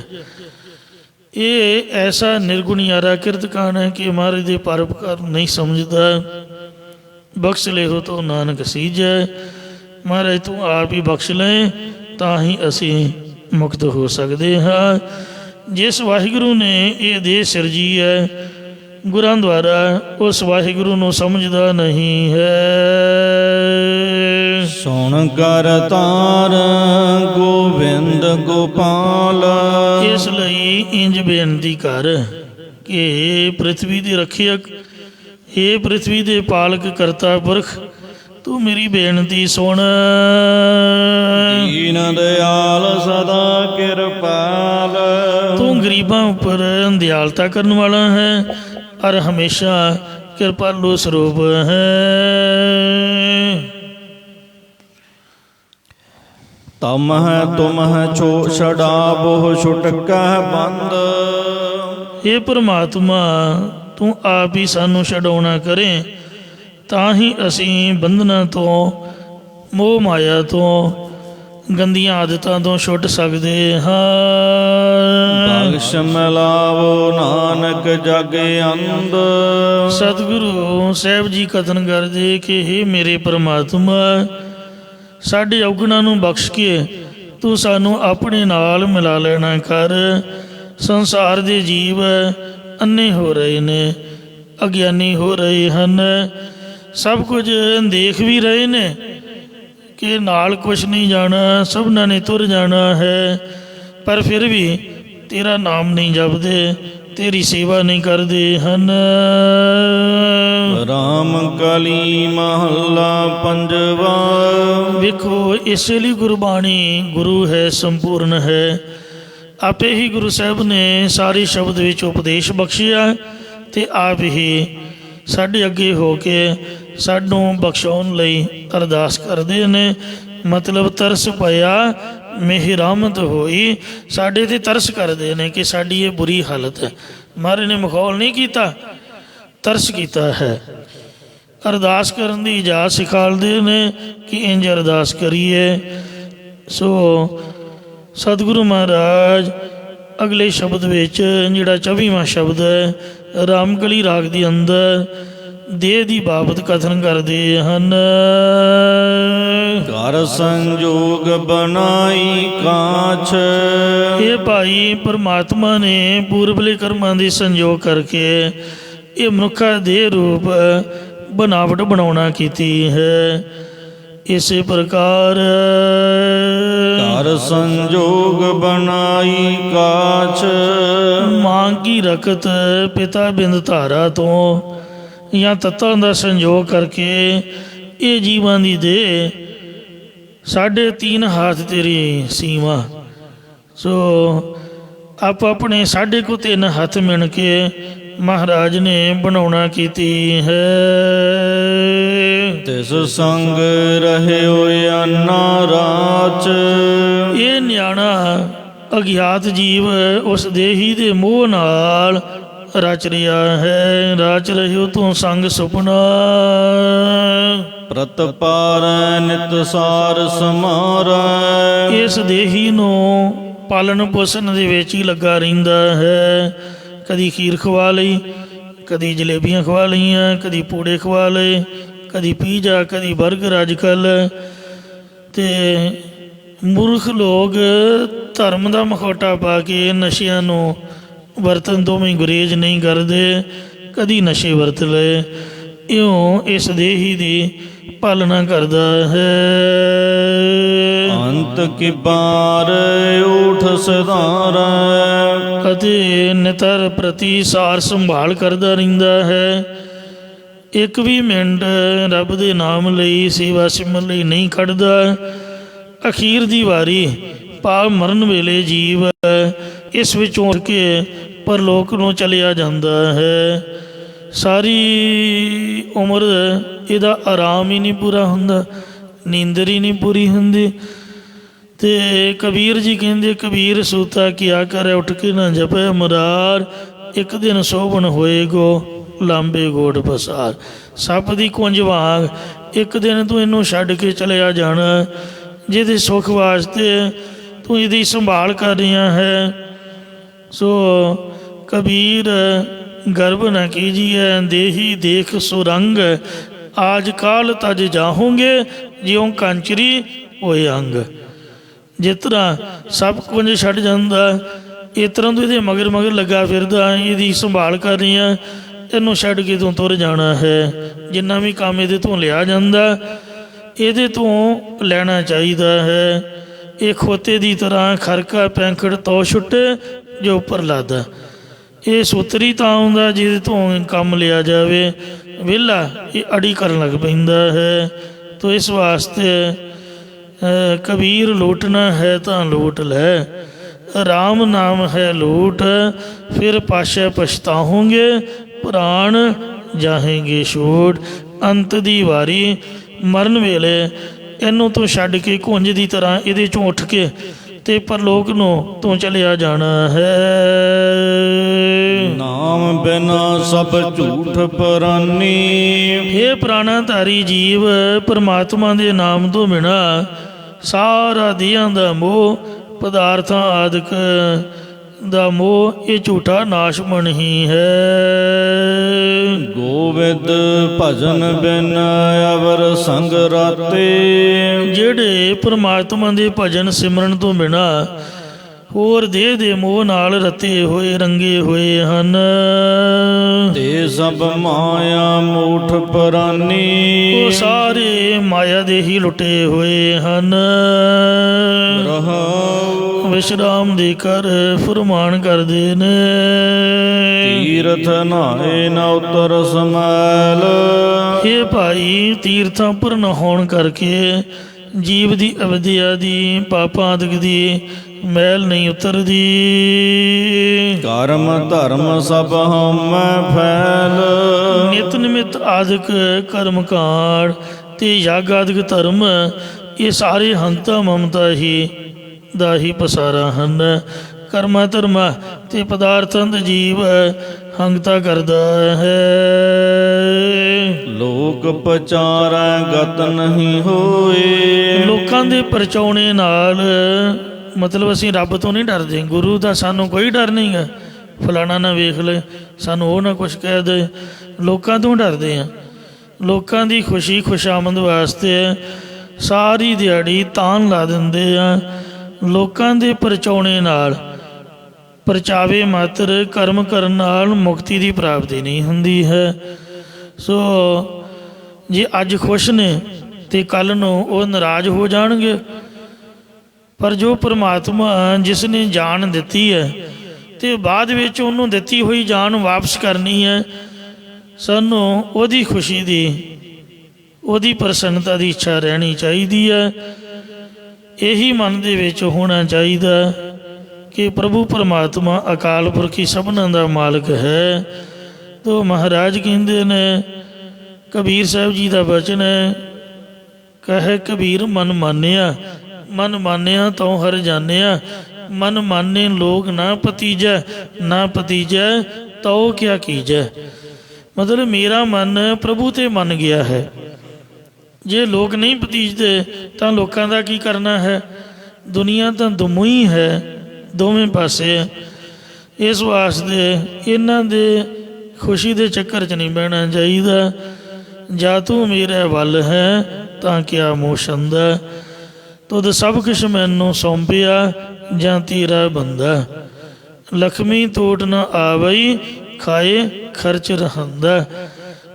ਇਹ ਐਸਾ ਨਿਰਗੁਣਿਆਰਾ ਕਿਰਤਕਾਨ ਹੈ ਕਿ ਮਹਾਰਾਜ ਦੇ ਪਰਉਪਕਾਰ ਨਹੀਂ ਸਮਝਦਾ। ਬਖਸ਼ ਲਿਓ ਤੋ ਨਾਨਕ ਸੀਜੈ। ਮਹਾਰਾਜ ਤੂੰ ਆਪ ਹੀ ਬਖਸ਼ ਲੈ, ਤਾਂ ਹੀ ਅਸੀਂ ਮੁਕਤ ਹੋ ਸਕਦੇ ਹਾਂ। ਜਿਸ ਵਾਹਿਗੁਰੂ ਨੇ ਇਹ ਦੇਹ ਸਿਰਜੀ ਹੈ, ਗੁਰਾਂ ਦੁਆਰਾ, ਉਸ ਵਾਹਿਗੁਰੂ ਨੂੰ ਸਮਝਦਾ ਨਹੀਂ ਹੈ। ਸੁਣ ਕਰ ਤਾਰ ਗੋਬਿੰਦ ਗੋਪਾਲ। ਇਸ ਲਈ ਇੰਜ ਬੇਨਤੀ ਕਰ ਕਿ ਪ੍ਰਿਥਵੀ ਦੇ ਰੱਖਿਅਕ, ਇਹ ਪ੍ਰਿਥਵੀ ਦੇ ਪਾਲਕ ਕਰਤਾ ਪੁਰਖ, ਤੂੰ ਮੇਰੀ ਬੇਨਤੀ ਸੁਣ। ਦੀਨ ਦਿਆਲ ਸਦਾ ਕਿਰਪਾਲ, ਤੂੰ ਗਰੀਬਾਂ ਉੱਪਰ ਦਿਆਲਤਾ ਕਰਨ ਵਾਲਾ ਹੈ ਔਰ ਹਮੇਸ਼ਾ ਕਿਰਪਾਲੂ ਸਰੂਪ ਹੈ। ਤਮ ਹੈ ਤੁਮ ਹੈ ਛੋ ਛਡਾਵੋ ਛੁਟਕੈ ਬੰਦ, ਇਹ ਪਰਮਾਤਮਾ ਤੂੰ ਆਪ ਹੀ ਸਾਨੂੰ ਛਡਾਉਣਾ ਕਰੇ, ਤਾਂ ਹੀ ਅਸੀਂ ਬੰਧਨਾਂ ਤੋਂ, ਮੋਹ ਮਾਇਆ ਤੋਂ, ਗੰਦੀਆਂ ਆਦਤਾਂ ਤੋਂ ਛੁੱਟ ਸਕਦੇ ਹਾਂ। ਬਖਸ਼ ਮਿਲਾਵੋ ਨਾਨਕ ਜਗ ਅੰਧ, ਸਤਿਗੁਰੂ ਸਾਹਿਬ ਜੀ ਕਥਨ ਕਰਦੇ ਕਿ ਹੇ ਮੇਰੇ ਪਰਮਾਤਮਾ, ਸਾਡੇ ਔਗਣਾਂ ਨੂੰ ਬਖਸ਼ ਕੇ ਤੂੰ ਸਾਨੂੰ ਆਪਣੇ ਨਾਲ ਮਿਲਾ ਲੈਣਾ ਕਰ। ਸੰਸਾਰ ਦੇ ਜੀਵ ਅੰਨੇ ਹੋ ਰਹੇ ਨੇ, ਅਗਿਆਨੀ ਹੋ ਰਹੇ ਹਨ, ਸਭ ਕੁਝ ਦੇਖ ਵੀ ਰਹੇ ਨੇ ਕਿ ਨਾਲ ਕੁਛ ਨਹੀਂ ਜਾਣਾ, ਸਭਨਾਂ ਨੇ ਤੁਰ ਜਾਣਾ ਹੈ, ਪਰ ਫਿਰ ਵੀ ਤੇਰਾ ਨਾਮ ਨਹੀਂ ਜਪਦੇ, ਤੇਰੀ ਸੇਵਾ ਨਹੀਂ ਕਰਦੇ ਹਨ। ਰਾਮ ਕਲੀ ਮਹੱਲਾ ਪੰਜਵਾ, ਵੇਖੋ ਇਸੇ ਲਈ ਗੁਰਬਾਣੀ ਗੁਰੂ ਹੈ, ਸੰਪੂਰਨ ਹੈ। ਆਪੇ ਹੀ ਗੁਰੂ ਸਾਹਿਬ ਨੇ ਸਾਰੇ ਸ਼ਬਦ ਵਿੱਚ ਉਪਦੇਸ਼ ਬਖਸ਼ਿਆ ਅਤੇ ਆਪ ਹੀ ਸਾਡੇ ਅੱਗੇ ਹੋ ਕੇ ਸਾਨੂੰ ਬਖਸ਼ਾਉਣ ਲਈ ਅਰਦਾਸ ਕਰਦੇ ਨੇ। ਮਤਲਬ ਤਰਸ ਪਿਆ ਮੇਹਿ ਰਹਿਮਤ ਹੋਈ, ਸਾਡੇ 'ਤੇ ਤਰਸ ਕਰਦੇ ਨੇ ਕਿ ਸਾਡੀ ਇਹ ਬੁਰੀ ਹਾਲਤ ਹੈ। ਮਹਾਰਾਜ ਨੇ ਮਖੌਲ ਨਹੀਂ ਕੀਤਾ, ਤਰਸ ਕੀਤਾ ਹੈ। ਅਰਦਾਸ ਕਰਨ ਦੀ ਇਜਾਜ਼ਤ ਸਿਖਾਲਦੇ ਨੇ ਕਿ ਇੰਝ ਅਰਦਾਸ ਕਰੀਏ। ਸੋ ਸਤਿਗੁਰੂ ਮਹਾਰਾਜ ਅਗਲੇ ਸ਼ਬਦ ਵਿੱਚ, ਜਿਹੜਾ 24ਵਾਂ ਸ਼ਬਦ ਹੈ, ਰਾਮਕਲੀ ਰਾਗ ਦੇ ਅੰਦਰ ਦੇਹ ਦੀ ਬਾਬਤ ਕਥਨ ਕਰਦੇ ਹਨ। ਘਰ ਸੰਜੋਗ ਬਣਾਈ ਕਾਛ, ਇਹ ਭਾਈ ਪਰਮਾਤਮਾ ਨੇ ਪੂਰਬਲੇ ਕਰਮਾਂ ਦੇ ਸੰਜੋਗ ਕਰਕੇ ਇਹ ਮਨੁੱਖਾ ਦੇਹ ਰੂਪ ਬਨਾਵਟ ਬਣਾਉਣਾ ਕੀਤੀ ਹੈ। ਇਸੇ ਪ੍ਰਕਾਰ ਘਰ ਸੰਜੋਗ ਬਣਾਈ ਕਾਛ, ਮਾਂ ਕੀ ਰਕਤ ਪਿਤਾ ਬਿੰਦ ਧਾਰਾ ਤੋਂ ਜਾਂ ਤੱਤਾਂ ਦਾ ਸੰਜੋਗ ਕਰਕੇ ਇਹ ਜੀਵਾਂ ਦੀ ਦੇਹ 3.5 ਹੱਥ ਤੇਰੀ ਸੀਮਾ। ਸੋ ਆਪ ਆਪਣੇ 3.5 ਹੱਥ ਮਿਣ ਕੇ ਮਹਾਰਾਜ ਨੇ ਬਣਾਉਣਾ ਕੀਤੀ ਹੈ। ਤਿਸ ਸੰਗ ਰਹਿਓ ਅਨਾਰਾਚ, ਇਹ ਨਿਆਣਾ ਅਗਿਆਤ ਜੀਵ ਉਸ ਦੇਹੀ ਦੇ ਮੋਹ ਨਾਲ ਰਚ ਰਿਹਾ ਹੈ। ਰਚ ਰਹਿਓ ਤੂੰ ਸੰਗ ਸੁਪਨਾ, ਪ੍ਰਤਪਾਰ ਨਿਤ ਸਾਰ ਸਮਾਰੈ, ਇਸ ਦੇਹੀ ਨੂੰ ਪਾਲਣ ਪੋਸ਼ਣ ਦੇ ਵਿੱਚ ਹੀ ਲੱਗਾ ਰਹਿੰਦਾ ਹੈ। ਕਦੀ ਖੀਰ ਖਵਾ ਲਈ, ਕਦੀ ਜਲੇਬੀਆਂ ਖਵਾ ਲਈਆਂ, ਕਦੀ ਪੂੜੇ ਖਵਾ ਲਏ, ਕਦੀ ਪੀਜ਼ਾ, ਕਦੀ ਬਰਗਰ। ਅੱਜ ਕੱਲ੍ਹ ਤੇ ਮੂਰਖ ਲੋਕ ਧਰਮ ਦਾ ਮਖੌਟਾ ਪਾ ਕੇ ਨਸ਼ਿਆਂ ਨੂੰ ਵਰਤਨ ਤੋਂ ਵੀ ਗੁਰੇਜ਼ ਨਹੀਂ ਕਰਦੇ, ਕਦੀ ਨਸ਼ੇ ਵਰਤ ਲਏ। ਇਉਂ ਇਸ ਦੇਹੀ ਦੀ ਪਾਲਣਾ ਕਰਦਾ ਹੈ। ਅੰਤ ਕੀ ਬਾਰ ਊਠ ਸਦਾਰੈ, ਅਤੇ ਨਿਤਰ ਪ੍ਰਤੀ ਸਾਰ ਸੰਭਾਲ ਕਰਦਾ ਰਹਿੰਦਾ ਹੈ। ਇੱਕ ਵੀ ਮਿੰਟ ਰੱਬ ਦੇ ਨਾਮ ਲਈ, ਸੇਵਾ ਸਿਮਰਨ ਲਈ ਨਹੀਂ ਕੱਢਦਾ। ਅਖੀਰ ਦੀ ਵਾਰੀ ਭਾਵ ਮਰਨ ਵੇਲੇ ਜੀਵ ਇਸ ਵਿੱਚੋਂ ਉੱਠ ਕੇ ਪਰਲੋਕ ਨੂੰ ਚਲਿਆ ਜਾਂਦਾ ਹੈ। ਸਾਰੀ ਉਮਰ ਇਹਦਾ ਆਰਾਮ ਹੀ ਨਹੀਂ ਪੂਰਾ ਹੁੰਦਾ, ਨੀਂਦਰ ਹੀ ਨਹੀਂ ਪੂਰੀ ਹੁੰਦੀ। ਅਤੇ ਕਬੀਰ ਜੀ ਕਹਿੰਦੇ, ਕਬੀਰ ਸੂਤਾ ਕਿਆ ਕਰੇ ਉੱਠ ਕੇ ਨਾ ਜਪੇ ਮੁਰਾਰ, ਇੱਕ ਦਿਨ ਸੋਭਨ ਹੋਏਗੋ ਲਾਂਬੇ ਗੋਡ ਪਸਾਰ। ਸੱਪ ਦੀ ਕੁੰਜ ਵਾਂਗ ਇੱਕ ਦਿਨ ਤੂੰ ਇਹਨੂੰ ਛੱਡ ਕੇ ਚਲਿਆ ਜਾਣਾ, ਜਿਹਦੇ ਸੁੱਖ ਵਾਸਤੇ ਤੂੰ ਇਹਦੀ ਸੰਭਾਲ ਕਰ ਰਿਹਾ ਹੈ। ਸੋ ਕਬੀਰ ਗਰਬ ਨਾ ਕੀਜੀਏ, ਦੇਹੀ ਦੇਖ ਸੁਰੰਗ, ਆਜ ਕਾਲ ਤਜ ਜਾਹੋਂਗੇ ਜਿਉਂ ਕਾਂਚਰੀ ਹੋਏ ਅੰਗ। ਜਿਸ ਤਰ੍ਹਾਂ ਸਭ ਕੁਝ ਛੱਡ ਜਾਂਦਾ, ਇਸ ਤਰ੍ਹਾਂ ਤੂੰ ਇਹਦੇ ਮਗਰ ਮਗਰ ਲੱਗਾ ਫਿਰਦਾ, ਇਹਦੀ ਸੰਭਾਲ ਕਰ ਰਹੀ ਆ, ਇਹਨੂੰ ਛੱਡ ਕੇ ਤੂੰ ਤੁਰ ਜਾਣਾ ਹੈ। ਜਿੰਨਾ ਵੀ ਕੰਮ ਇਹਦੇ ਤੋਂ ਲਿਆ ਜਾਂਦਾ, ਇਹਦੇ ਤੋਂ ਲੈਣਾ ਚਾਹੀਦਾ ਹੈ। ਇਹ ਖੋਤੇ ਦੀ ਤਰ੍ਹਾਂ ਖਰਕਾ ਪੈਂਖੜ ਤੋਂ ਛੁੱਟੇ ਜੋ ਉੱਪਰ ਲਾਦਾ। ਇਹ ਸੂਤਰੀ ਤਾਂ ਆਉਂਦਾ ਜਿਹਦੇ ਤੋਂ ਕੰਮ ਲਿਆ ਜਾਵੇ, ਵਿਹਲਾ ਇਹ ਅੜੀ ਕਰਨ ਲੱਗ ਪੈਂਦਾ ਹੈ। ਤੋ ਇਸ ਵਾਸਤੇ ਕਬੀਰ ਲੋਟਣਾ ਹੈ ਤਾਂ ਲੋਟ ਲੈ, ਰਾਮ ਨਾਮ ਹੈ ਲੋਟ, ਫਿਰ ਪਾਸ਼ਾ ਪਛਤਾਹੋਂਗੇ, ਪ੍ਰਾਣ ਜਾਹੇਂਗੇ ਛੋਟ। ਅੰਤ ਦੀ ਵਾਰੀ ਮਰਨ ਵੇਲੇ ਇਹਨੂੰ ਤੋਂ ਛੱਡ ਕੇ ਘੁੰਜ ਦੀ ਤਰ੍ਹਾਂ ਇਹਦੇ ਚੋਂ ਉੱਠ ਕੇ ਤੇ ਪਰਲੋਕ ਨੂੰ ਤੋਂ ਚਲਿਆ ਜਾਣਾ ਹੈ। ਨਾਮ ਬਿਨਾ ਸਭ ਝੂਠ ਪਰਾਨੀ। ਇਹ ਪ੍ਰਾਣਾਧਾਰੀ ਜੀਵ ਪਰਮਾਤਮਾ ਦੇ ਨਾਮ ਤੋਂ ਬਿਨਾ ਸਾਰਾ ਦੇਹਾਂ ਦਾ ਮੋਹ, ਪਦਾਰਥਾਂ ਆਦਿਕ ਦਾ ਮੋਹ, ਇਹ ਝੂਠਾ ਨਾਸ਼ਮਣ ਹੀ ਹੈ। ਗੋਬਿੰਦ ਭਜਨ ਬਿਨ ਅਵਰ ਸੰਗ ਰਾਤੇ। ਜਿਹੜੇ ਪਰਮਾਤਮਾ ਦੇ ਭਜਨ ਸਿਮਰਨ ਤੋਂ ਬਿਨਾ ਹੋਰ ਦੇਹ ਦੇ ਮੋਹ ਨਾਲ ਰਤੇ ਹੋਏ, ਰੰਗੇ ਹੋਏ ਹਨ। ਤੇ ਸਭ ਮਾਇਆ ਮੂਠ ਪਰਾਨੀ। ਉਹ ਸਾਰੇ ਮਾਇਆ ਦੇ ਹੀ ਲੁੱਟੇ ਹੋਏ ਹਨ। ਰਹਾਉ ਵਿਸ਼ਰਾਮ ਦੇ ਕਰ ਫਰਮਾਨ ਕਰਦੇ ਨੇ। ਤੀਰਥ ਨਹਾਏ ਨ ਉਤਰ ਸਮੈਲ। ਇਹ ਭਾਈ ਤੀਰਥਾਂ ਪਰ ਨਹਾਉਣ ਕਰਕੇ ਜੀਵ ਦੀ ਅਵਿਦਿਆ ਦੀ, ਪਾਪਾਂ ਆਦਿਕ ਦੀ ਮੈਲ ਨਹੀਂ ਉਤਰਦੀ। ਕਰਮ ਧਰਮ ਸਭ ਹਉਮੈ ਫੈਲ। ਨਿਤ ਨਿਮਿਤ ਆਦਿਕ ਕਰਮ ਕਾਂਡ ਤੇ ਯੱਗ ਆਦਿਕ ਧਰਮ, ਇਹ ਸਾਰੇ ਹੰਤਾ ਮਮਤਾ ਹੀ ਦਾ ਹੀ ਪਸਾਰਾ ਹਨ। ਕਰਮਾਂ ਧਰਮਾਂ ਤੇ ਪਦਾਰਥਾਂ ਦਾ ਜੀਵ ਹੰਗਤਾ ਕਰਦਾ ਹੈ। ਲੋਕ ਪਚਾਰੈ ਗਤ ਨਹੀਂ ਹੋਏ। ਲੋਕਾਂ ਦੇ ਪਰਚਾਉਣੇ ਨਾਲ ਮਤਲਬ ਅਸੀਂ ਰੱਬ ਤੋਂ ਨਹੀਂ ਡਰਦੇ, ਗੁਰੂ ਦਾ ਸਾਨੂੰ ਕੋਈ ਡਰ ਨਹੀਂ ਗਾ। ਫਲਾਣਾ ਨਾ ਵੇਖ ਲੈ, ਸਾਨੂੰ ਉਹ ਨਾ ਕੁਛ ਕਹਿ ਦੇ, ਲੋਕਾਂ ਤੋਂ ਡਰਦੇ ਆ। ਲੋਕਾਂ ਦੀ ਖੁਸ਼ੀ ਖੁਸ਼ਾਮਦ ਵਾਸਤੇ ਸਾਰੀ ਦਿਹਾੜੀ ਤਾਨ ਲਾ ਦਿੰਦੇ ਆ। ਲੋਕਾਂ ਦੇ ਪਰਚਾਉਣੇ ਨਾਲ, ਪਰਚਾਵੇ ਮਾਤਰ ਕਰਮ ਕਰਨ ਨਾਲ ਮੁਕਤੀ ਦੀ ਪ੍ਰਾਪਤੀ ਨਹੀਂ ਹੁੰਦੀ ਹੈ। ਸੋ ਜੇ ਅੱਜ ਖੁਸ਼ ਨੇ ਤੇ ਕੱਲ੍ਹ ਨੂੰ ਉਹ ਨਾਰਾਜ਼ ਹੋ ਜਾਣਗੇ। ਪਰ ਜੋ ਪਰਮਾਤਮਾ ਜਿਸ ਨੇ ਜਾਨ ਦਿੱਤੀ ਹੈ ਤੇ ਬਾਅਦ ਵਿੱਚ ਉਹਨੂੰ ਦਿੱਤੀ ਹੋਈ ਜਾਨ ਵਾਪਸ ਕਰਨੀ ਹੈ, ਸਾਨੂੰ ਉਹਦੀ ਖੁਸ਼ੀ ਦੀ, ਉਹਦੀ ਪ੍ਰਸੰਨਤਾ ਦੀ ਇੱਛਾ ਰਹਿਣੀ ਚਾਹੀਦੀ ਹੈ। ਇਹੀ ਮਨ ਦੇ ਵਿੱਚ ਹੋਣਾ ਚਾਹੀਦਾ ਕਿ ਪ੍ਰਭੂ ਪਰਮਾਤਮਾ ਅਕਾਲ ਪੁਰਖੀ ਸਭਨਾਂ ਦਾ ਮਾਲਕ ਹੈ। ਤੋ ਮਹਾਰਾਜ ਕਹਿੰਦੇ ਨੇ, ਕਬੀਰ ਸਾਹਿਬ ਜੀ ਦਾ ਬਚਨ ਹੈ, ਕਹੇ ਕਬੀਰ ਮਨ ਮਾਨਿਆ, ਮਨ ਮਾਨਿਆ ਤਉ ਹਰ ਜਾਣਿਆ, ਮਨ ਮਾਨੇ ਲੋਕ ਨਾ ਪਤੀਜੈ, ਨਾ ਪਤੀਜੈ ਤਉ ਕਿਆ ਕੀਜੈ। ਮਤਲਬ ਮੇਰਾ ਮਨ ਪ੍ਰਭੂ 'ਤੇ ਮੰਨ ਗਿਆ ਹੈ। ਜੇ ਲੋਕ ਨਹੀਂ ਪਤੀਜਦੇ ਤਾਂ ਲੋਕਾਂ ਦਾ ਕੀ ਕਰਨਾ ਹੈ। ਦੁਨੀਆ ਤਾਂ ਦੁਮੂਈ ਹੈ, ਦੋਵੇਂ ਪਾਸੇ। ਇਸ ਵਾਸਤੇ ਇਹਨਾਂ ਦੇ ਖੁਸ਼ੀ ਦੇ ਚੱਕਰ 'ਚ ਨਹੀਂ ਬਹਿਣਾ ਚਾਹੀਦਾ। ਜਾਂ ਤੂੰ ਮੇਰੇ ਵੱਲ ਹੈ ਤਾਂ ਕਿਆ ਮੋਸ਼ੰਦਾ, ਤੁਧ ਸਭ ਕੁਛ ਮੈਨੂੰ ਸੌਂਪਿਆ ਜਾਂ ਤੇਰਾ ਬੰਦਾ। ਲక్ష్ਮੀ ਤੋਟ ਨਾ ਆਵਈ, ਖਾਏ ਖਰਚ ਰਹੰਦਾ।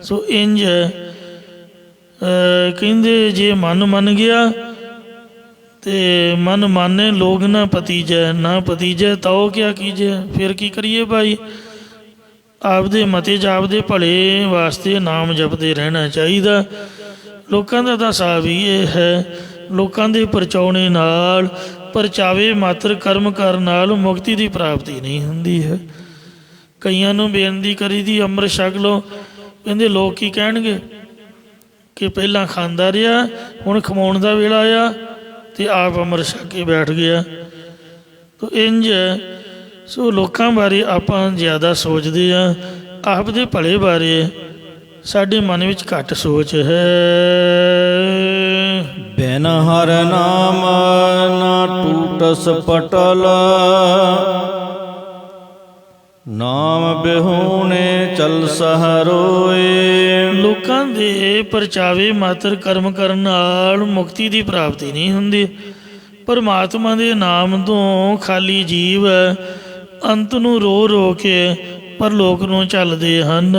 ਸੋ ਇੰਜ ਕਹਿੰਦੇ ਜੇ ਮਨ ਮੰਨ ਗਿਆ ਤੇ ਮਨ ਮਾਨੇ ਲੋਕ ਨਾ ਪਤੀਜੈ, ਨਾ ਪਤੀਜੈ ਤਾਓ ਕਿਆ ਕੀਜੈ। ਫਿਰ ਕੀ ਕਰੀਏ ਭਾਈ, ਆਪਦੇ ਮਤੇ ਜਾਪਦੇ ਭਲੇ ਵਾਸਤੇ ਨਾਮ ਜਪਦੇ ਰਹਿਣਾ ਚਾਹੀਦਾ। ਲੋਕਾਂ ਦਾ ਤਾਂ ਹਿਸਾਬ ਹੀ ਇਹ ਹੈ, ਲੋਕਾਂ ਦੇ ਪਰਚਾਉਣੇ ਨਾਲ, ਪਰਚਾਵੇ ਮਾਤਰ ਕਰਮ ਕਰਨ ਨਾਲ ਮੁਕਤੀ ਦੀ ਪ੍ਰਾਪਤੀ ਨਹੀਂ ਹੁੰਦੀ ਹੈ। ਕਈਆਂ ਨੂੰ ਬੇਨਤੀ ਕਰੀ ਦੀ ਅੰਮ੍ਰਿਤ ਛਕ ਲਓ, ਕਹਿੰਦੇ ਲੋਕ ਕੀ ਕਹਿਣਗੇ ਕਿ ਪਹਿਲਾਂ ਖਾਂਦਾ ਰਿਹਾ, ਹੁਣ ਖਵਾਉਣ ਦਾ ਵੇਲਾ ਆਇਆ ਤੇ ਆਪ ਅੰਮ੍ਰਿਤ ਛਕ ਕੇ ਬੈਠ ਗਿਆ। ਤੋ ਇੰਝ ਸੋ ਲੋਕਾਂ ਬਾਰੇ ਆਪਾਂ ਜ਼ਿਆਦਾ ਸੋਚਦੇ ਹਾਂ, ਆਪ ਦੇ ਭਲੇ ਬਾਰੇ ਸਾਡੇ ਮਨ ਵਿੱਚ ਘੱਟ ਸੋਚ ਹੈ। ਬਿਨ ਹਰ ਨਾਮ ਨਾ ਟੂਟਸ ਪਟਲ, ਨਾਮ ਬਿਹੂਣੇ ਚਲ ਸਹਰੋਏ। ਲੋਕਾਂ ਦੇ ਪਰਚਾਵੇ ਮਾਤਰ ਕਰਮ ਕਰਨ ਨਾਲ ਮੁਕਤੀ ਦੀ ਪ੍ਰਾਪਤੀ ਨਹੀਂ ਹੁੰਦੀ। ਪਰਮਾਤਮਾ ਦੇ ਨਾਮ ਤੋਂ ਖਾਲੀ ਜੀਵ ਅੰਤ ਨੂੰ ਰੋ ਰੋ ਕੇ ਪਰਲੋਕ ਨੂੰ ਚੱਲਦੇ ਹਨ।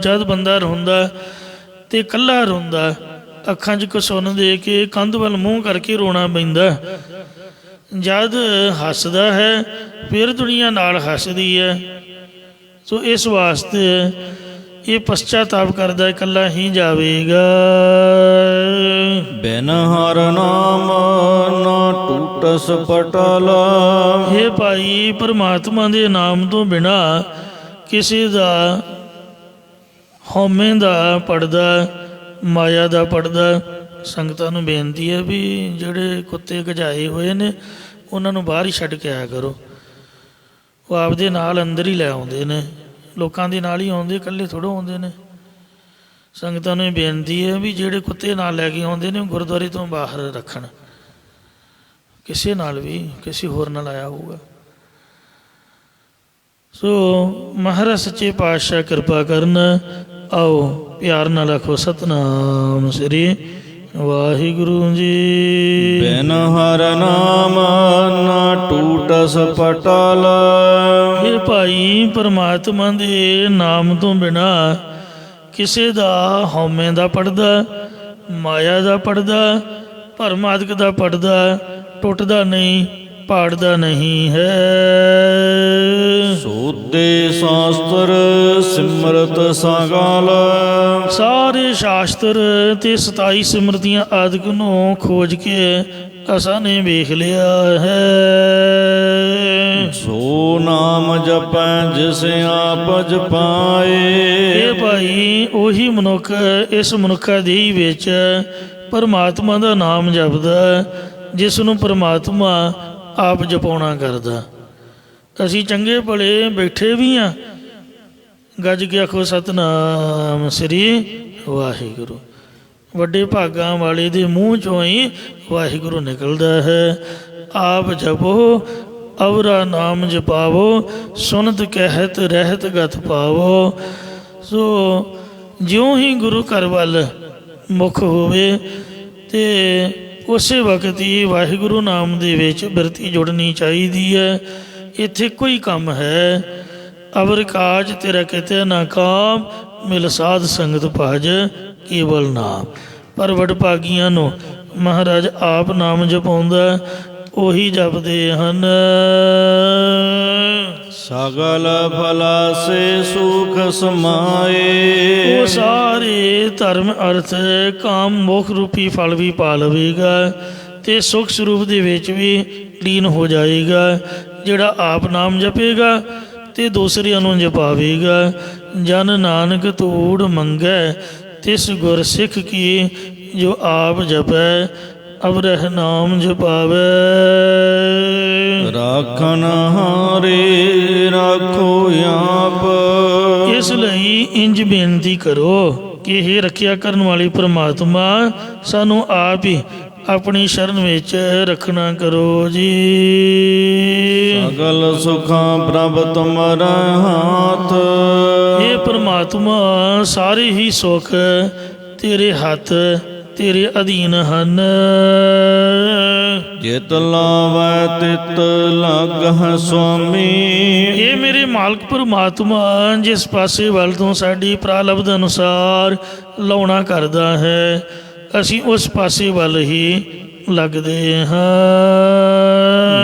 ਜਦ ਬੰਦਾ ਰੋਂਦਾ ਤੇ ਇਕੱਲਾ ਰੋਂਦਾ, ਅੱਖਾਂ 'ਚ ਕਸੁੰਨ ਦੇ ਕੇ ਕੰਧ ਵੱਲ ਮੂੰਹ ਕਰਕੇ ਰੋਣਾ ਪੈਂਦਾ। ਜਦ ਹੱਸਦਾ ਹੈ ਫਿਰ ਦੁਨੀਆ ਨਾਲ ਹੱਸਦੀ ਹੈ। ਸੋ ਇਸ ਵਾਸਤੇ ਇਹ ਪਛਤਾਤਾਪ ਕਰਦਾ ਇਕੱਲਾ ਹੀ ਜਾਵੇਗਾ। ਬਿਨ ਹਰ ਨਾਮ ਨਾ ਟੂਟਸ ਪਟਲ। ਇਹ ਭਾਈ ਪਰਮਾਤਮਾ ਦੇ ਨਾਮ ਤੋਂ ਬਿਨਾ ਕਿਸੇ ਦਾ ਹਉਮੈ ਦਾ ਪੜਦਾ, ਮਾਇਆ ਦਾ ਪੜਦਾ। ਸੰਗਤਾਂ ਨੂੰ ਬੇਨਤੀ ਹੈ ਵੀ ਜਿਹੜੇ ਕੁੱਤੇ ਗਜਾਏ ਹੋਏ ਨੇ ਉਹਨਾਂ ਨੂੰ ਬਾਹਰ ਹੀ ਛੱਡ ਕੇ ਆਇਆ ਕਰੋ। ਉਹ ਆਪਦੇ ਨਾਲ ਅੰਦਰ ਹੀ ਲੈ ਆਉਂਦੇ ਨੇ, ਲੋਕਾਂ ਦੇ ਨਾਲ ਹੀ ਆਉਂਦੇ, ਇਕੱਲੇ ਥੋੜ੍ਹਾ ਆਉਂਦੇ ਨੇ। ਸੰਗਤਾਂ ਨੂੰ ਇਹ ਬੇਨਤੀ ਹੈ ਵੀ ਜਿਹੜੇ ਕੁੱਤੇ ਨਾਲ ਲੈ ਕੇ ਆਉਂਦੇ ਨੇ ਉਹ ਗੁਰਦੁਆਰੇ ਤੋਂ ਬਾਹਰ ਰੱਖਣ, ਕਿਸੇ ਨਾਲ ਵੀ ਕਿਸੇ ਹੋਰ ਨਾਲ ਆਇਆ ਹੋਊਗਾ। ਸੋ ਮਹਾਰਾਜ ਸੱਚੇ ਪਾਤਸ਼ਾਹ ਕਿਰਪਾ ਕਰਨ। ਆਓ ਪਿਆਰ ਨਾਲ ਆਖੋ ਸਤਿਨਾਮ ਸ੍ਰੀ ਵਾਹਿਗੁਰੂ ਜੀ। ਬਿਨ ਹਰ ਨਾਮ ਨਾ ਟੂਟਸ ਪਟਲ। ਇਹ ਭਾਈ ਪਰਮਾਤਮਾ ਦੇ ਨਾਮ ਤੋਂ ਬਿਨਾ ਕਿਸੇ ਦਾ ਹਉਮੈ ਦਾ ਪੜਦਾ, ਮਾਇਆ ਦਾ ਪੜਦਾ, ਭਰਮ ਆਦਿਕ ਦਾ ਪੜਦਾ ਟੁੱਟਦਾ ਨਹੀਂ, ਪਾੜਦਾ ਨਹੀਂ ਹੈ। ਸੋਧੇ ਸ਼ਾਸਤਰ ਸਿਮਰਤ ਸਗਲ। ਸਾਰੇ ਸ਼ਾਸਤਰ ਤੇ 27 ਸਿਮਰਤੀਆਂ ਆਦਿਕ ਨੂੰ ਖੋਜ ਕੇ ਅਸਾਂ ਨੇ ਵੇਖ ਲਿਆ ਹੈ। ਸੋ ਨਾਮ ਜਪੈ ਜਿਸ ਆਪ ਜਪਾਏ। ਇਹ ਭਾਈ ਉਹੀ ਮਨੁੱਖ ਇਸ ਮਨੁੱਖਾਦੇਹੀ ਵਿੱਚ ਪਰਮਾਤਮਾ ਦਾ ਨਾਮ ਜਪਦਾ ਜਿਸ ਨੂੰ ਪਰਮਾਤਮਾ ਆਪ ਜਪਾਉਣਾ ਕਰਦਾ। ਅਸੀਂ ਚੰਗੇ ਭਲੇ ਬੈਠੇ ਵੀ ਹਾਂ, ਗੱਜ ਕੇ ਆਖੋ ਸਤਿਨਾਮ ਸ੍ਰੀ ਵਾਹਿਗੁਰੂ। ਵੱਡੇ ਭਾਗਾਂ ਵਾਲੇ ਦੇ ਮੂੰਹ 'ਚੋਂ ਹੀ ਵਾਹਿਗੁਰੂ ਨਿਕਲਦਾ ਹੈ। ਆਪ ਜਪੋ ਅਵਰਾ ਨਾਮ ਜਪਾਵੋ, ਸੁਨਤ ਕਹਿਤ ਰਹਿਤ ਗਤ ਪਾਵੋ। ਸੋ ਜਿਉਂ ਹੀ ਗੁਰੂ ਘਰ ਵੱਲ ਮੁਖ ਹੋਵੇ ਅਤੇ ਉਸੇ ਵਕਤ ਹੀ ਵਾਹਿਗੁਰੂ ਨਾਮ ਦੇ ਵਿੱਚ ਬਿਰਤੀ ਜੁੜਨੀ ਚਾਹੀਦੀ ਹੈ। ਇੱਥੇ ਕੋਈ ਕੰਮ ਹੈ ਅਵਰ ਕਾਜ ਤੇਰਾ ਕਿਤੇ ਨਾ ਕਾਮ, ਮਿਲ ਸਾਧ ਸੰਗਤ ਭਜ ਕੇਵਲ ਨਾਮ। ਪਰ ਵਡਭਾਗੀਆਂ ਨੂੰ ਮਹਾਰਾਜ ਆਪ ਨਾਮ ਜਪਾਉਂਦਾ, ਉਹੀ ਜਪਦੇ ਹਨ। ਸਗਲ ਫਲਾ ਸੇ ਸੁਖ ਸਮਾਏ। ਉਹ ਸਾਰੇ ਧਰਮ ਅਰਥ ਕਾਮ ਮੋਖ ਰੂਪੀ ਫਲ ਵੀ ਪਾ ਲਵੇਗਾ ਅਤੇ ਸੁਖ ਸਰੂਪ ਦੇ ਵਿੱਚ ਵੀ ਲੀਨ ਹੋ ਜਾਏਗਾ। ਜਿਹੜਾ ਆਪ ਨਾਮ ਜਪੇਗਾ ਅਤੇ ਦੂਸਰਿਆਂ ਨੂੰ ਜਪਾਵੇਗਾ। ਜਨ ਨਾਨਕ ਧੂੜ ਮੰਗੈ ਤਿਸ ਗੁਰ ਸਿੱਖ ਕੀ, ਜੋ ਆਪ ਜਪੈ ਅਵਰਹ ਨਾਮ ਜਪਾਵੇ। ਰਾਖਨ ਹਾਰੇ ਰਾਖੋ ਆਪ। ਇਸ ਲਈ ਇੰਜ ਬੇਨਤੀ ਕਰੋ ਕਿ ਇਹ ਰੱਖਿਆ ਕਰਨ ਵਾਲੇ ਪਰਮਾਤਮਾ ਸਾਨੂੰ ਆਪ ਹੀ ਆਪਣੀ ਸ਼ਰਨ ਵਿੱਚ ਰੱਖਣਾ ਕਰੋ ਜੀ। ਸਗਲ ਸੁਖਾਂ ਪ੍ਰਭ ਤੁਮਰਾ ਹਾਥ। ਇਹ ਪਰਮਾਤਮਾ ਸਾਰੇ ਹੀ ਸੁੱਖ ਤੇਰੇ ਹੱਥ ਤੇਰੇ ਅਧੀਨ ਹਨ। ਜਿਤ ਲਾਵੈ ਤਿਤ ਲਾਗਹਿ ਸੁਆਮੀ। ਇਹ ਮੇਰੇ ਮਾਲਕ ਪਰਮਾਤਮਾ ਜਿਸ ਪਾਸੇ ਵੱਲ ਤੋਂ ਸਾਡੀ ਪ੍ਰਾਲਬਧ ਅਨੁਸਾਰ ਲਾਉਣਾ ਕਰਦਾ ਹੈ, ਅਸੀਂ ਉਸ ਪਾਸੇ ਵੱਲ ਹੀ ਲੱਗਦੇ ਹਾਂ।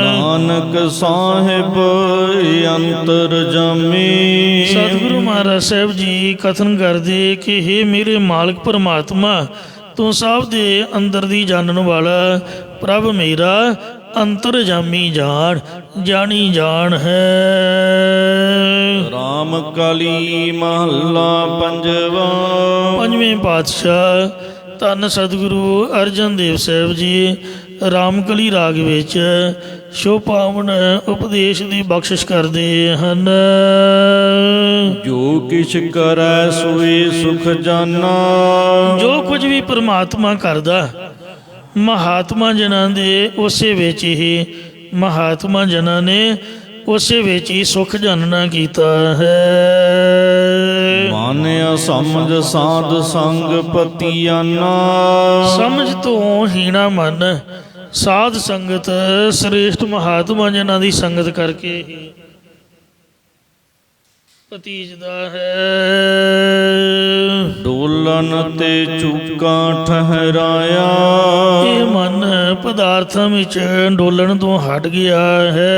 ਨਾਨਕ ਸਾਹਿਬ ਅੰਤਰ ਜਾਮੀ। ਸਤਿਗੁਰੂ ਮਹਾਰਾਜ ਸਾਹਿਬ ਜੀ ਕਥਨ ਕਰਦੇ ਕਿ ਹੇ ਮੇਰੇ ਮਾਲਕ ਪਰਮਾਤਮਾ, ਤੂੰ ਸਭ ਦੇ ਅੰਦਰ ਦੀ ਜਾਣਨ ਵਾਲਾ ਪ੍ਰਭ ਮੇਰਾ ਅੰਤਰਜਾਮੀ ਜਾਣ ਜਾਣੀ ਜਾਣ ਹੈ। ਰਾਮ ਕਲੀ ਮਹੱਲਾ ਪੰਜਵਾ। ਪੰਜਵੇਂ ਪਾਤਸ਼ਾਹ ਧੰਨ ਸਤਿਗੁਰੂ ਅਰਜਨ ਦੇਵ ਸਾਹਿਬ ਜੀ ਰਾਮਕਲੀ ਰਾਗ ਵਿੱਚ ਸ਼ੋ ਪਾਵਨ ਉਪਦੇਸ਼ ਦੀ ਬਖਸ਼ਿਸ਼ ਕਰਦੇ ਹਨ। ਜੋ ਕਿਛ ਕਰੈ ਸੋਈ ਸੁਖ ਜਾਨਾ। ਜੋ ਕੁਝ ਵੀ ਪਰਮਾਤਮਾ ਕਰਦਾ ਮਹਾਤਮਾ ਜਨਾਂ ਦੇ ਉਸੇ ਵਿੱਚ ਹੀ ਮਹਾਤਮਾ ਜਨਾਂ ਨੇ ਉਸੇ ਵਿੱਚ ਹੀ ਸੁਖ ਜਾਣਨਾ ਕੀਤਾ ਹੈ। ਮਾਨਿਆ ਸਮਝ ਸਾਧ ਸੰਗ ਪਤੀਆਨਾ। ਸਮਝ ਤੋਂ ਹੀਣਾ ਮਨ ਸਾਧ ਸੰਗਤ ਸ੍ਰੇਸ਼ਟ ਮਹਾਤਮਾ ਜਨਾਂ ਦੀ ਸੰਗਤ ਕਰਕੇ ਹੀ ਪਤੀਜਦਾ ਹੈ। ਡੋਲਨ ਤੇ ਚੂਕਾਂ ਠਹਿਰਾਇਆ, ਇਹ ਮਨ ਪਦਾਰਥਾਂ ਵਿੱਚ ਡੋਲਣ ਤੋਂ ਹਟ ਗਿਆ ਹੈ।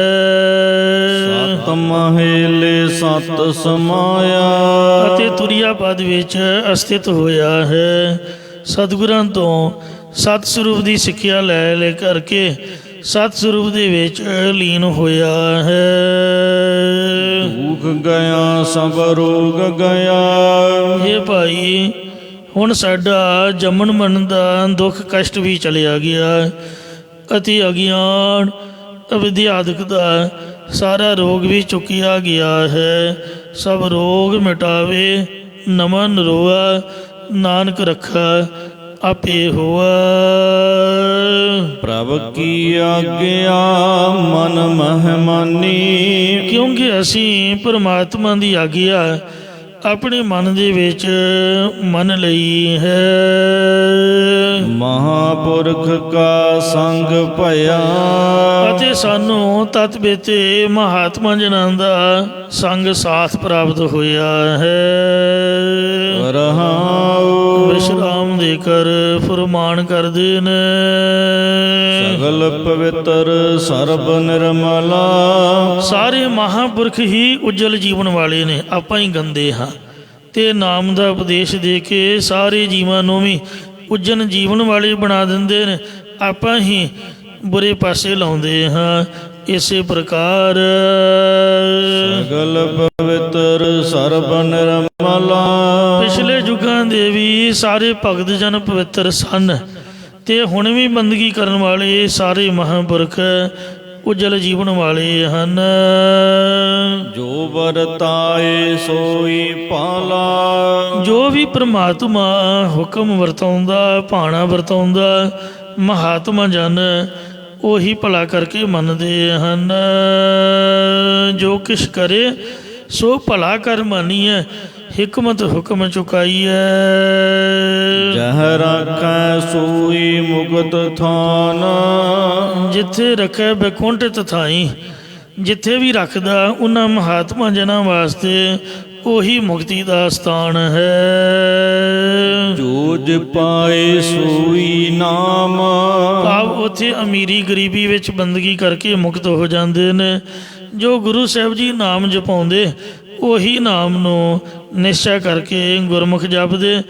ਸਤ ਮਹੇਲੇ ਸਤ ਸਮਾਇਆ, ਅਤੇ ਤੁਰਿਆ ਪਦ ਵਿੱਚ ਅਸਥਿਤ ਹੋਇਆ ਹੈ। ਸਤਿਗੁਰਾਂ ਤੋਂ ਸਤ ਸਰੂਪ ਦੀ ਸਿੱਖਿਆ ਲੈ ਲੈ ਕਰਕੇ ਸਤ ਸਰੂਪ ਦੇ ਵਿੱਚ ਲੀਨ ਹੋਇਆ ਹੈ। ਦੁਖ ਗਿਆ ਸਭ ਰੋਗ ਗਿਆ, ਇਹ ਭਾਈ ਹੁਣ ਸਾਡਾ ਜੰਮਣ ਮਰਨ ਦਾ ਦੁੱਖ ਕਸ਼ਟ ਵੀ ਚਲਿਆ ਗਿਆ ਅਤੇ ਅਗਿਆਨ ਅਵਿਦਿਆਦਿਕ ਦਾ ਸਾਰਾ ਰੋਗ ਵੀ ਚੁੱਕਿਆ ਗਿਆ ਹੈ। ਸਭ ਰੋਗ ਮਿਟਾਵੇ ਨਵਾਂ ਨਰੋਆ, ਨਾਨਕ ਰੱਖਾ ਆਪੇ ਹੋਆ। ਪ੍ਰਭ ਕੀ ਆਗਿਆ ਮਨ ਮਹਿਮਾਨੀ, ਕਿਉਂਕਿ ਅਸੀਂ ਪਰਮਾਤਮਾ ਦੀ ਆਗਿਆ ਆਪਣੇ ਮਨ ਦੇ ਵਿੱਚ ਮੰਨ ਲਈ ਹੈ। ਮਹਾਪੁਰਖ ਕਾ ਸੰਗ ਭਇਆ, ਅਤੇ ਸਾਨੂੰ ਤਤ ਬੇਤੇ ਮਹਾਤਮਾ ਜਨਾਂ ਦਾ ਸੰਗ ਸਾਥ ਪ੍ਰਾਪਤ ਹੋਇਆ ਹੈ। ਰਹਾਉ ਵਿਸ਼ਰਾਮ ਦੇ ਕਰ ਫਰਮਾਨ ਕਰਦੇ ਨੇ, ਸਗਲ ਪਵਿੱਤਰ ਸਰਬ ਨਿਰਮਲਾ, ਸਾਰੇ ਮਹਾਂਪੁਰਖ ਹੀ ਉਜਲ ਜੀਵਨ ਵਾਲੇ ਨੇ, ਆਪਾਂ ਹੀ ਗੰਦੇ ਹਾਂ। ਤੇ ਨਾਮ ਦਾ ਉਪਦੇਸ਼ ਦੇ ਕੇ ਸਾਰੇ ਜੀਵਾਂ ਨੂੰ ਵੀ ਉਜਨ ਜੀਵਨ ਵਾਲੇ ਬਣਾ ਦਿੰਦੇ ਨੇ, ਆਪਾਂ ਹੀ ਬੁਰੇ ਪਾਸੇ ਲਾਉਂਦੇ ਹਾਂ। ਇਸੇ ਪ੍ਰਕਾਰ ਸਗਲ ਪਵਿੱਤਰ ਸਰਬ ਨਿਰਮਲਾ, ਪਿਛਲੇ ਯੁੱਗਾਂ ਦੇ ਵੀ ਸਾਰੇ ਭਗਤ ਜਨ ਪਵਿੱਤਰ ਸਨ ਤੇ ਹੁਣ ਵੀ ਬੰਦਗੀ ਕਰਨ ਵਾਲੇ ਸਾਰੇ ਮਹਾਂਪੁਰਖ ਉਜਲ ਜੀਵਨ ਵਾਲੇ ਹਨ। ਜੋ ਵਰਤਾਏ ਸੋਈ ਪਾਲਾ, ਜੋ ਵੀ ਪ੍ਰਮਾਤਮਾ ਹੁਕਮ ਵਰਤਾਉਂਦਾ, ਭਾਣਾ ਵਰਤਾਉਂਦਾ, ਮਹਾਤਮਾ ਜਨ ਉਹੀ ਭਲਾ ਕਰਕੇ ਮੰਨਦੇ ਹਨ। ਜੋ ਕਿਛ ਕਰੇ ਸੋ ਭਲਾ ਕਰ ਮਾਨੀਐ, ਹਿਕਮਤ ਹੁਕਮ ਚੁਕਾਈਐ। ਜਹ ਰਾਖੈ ਸੋਈ ਮੁਕਤ ਥਾਨ, ਜਿੱਥੇ ਰੱਖੈ ਬੈਕੁੰਠ ਤਥਾਈ, ਜਿੱਥੇ ਵੀ ਰੱਖਦਾ ਉਹਨਾਂ ਮਹਾਤਮਾ ਜਨਾਂ ਵਾਸਤੇ ਉਹੀ ਮੁਕਤੀ ਦਾ ਸਥਾਨ ਹੈ। ਜੋ ਜ ਪਾਏ ਸੋਈ ਨਾਮ, ਭਾਵ ਉੱਥੇ ਅਮੀਰੀ ਗਰੀਬੀ ਵਿੱਚ ਬੰਦਗੀ ਕਰਕੇ ਮੁਕਤ ਹੋ ਜਾਂਦੇ ਨੇ। ਜੋ ਗੁਰੂ ਸਾਹਿਬ ਜੀ ਨਾਮ ਜਪਾਉਂਦੇ ਉਹੀ ਨਾਮ ਨੂੰ ਨਿਸ਼ਚਾ ਕਰਕੇ ਗੁਰਮੁਖ ਜਪਦੇ,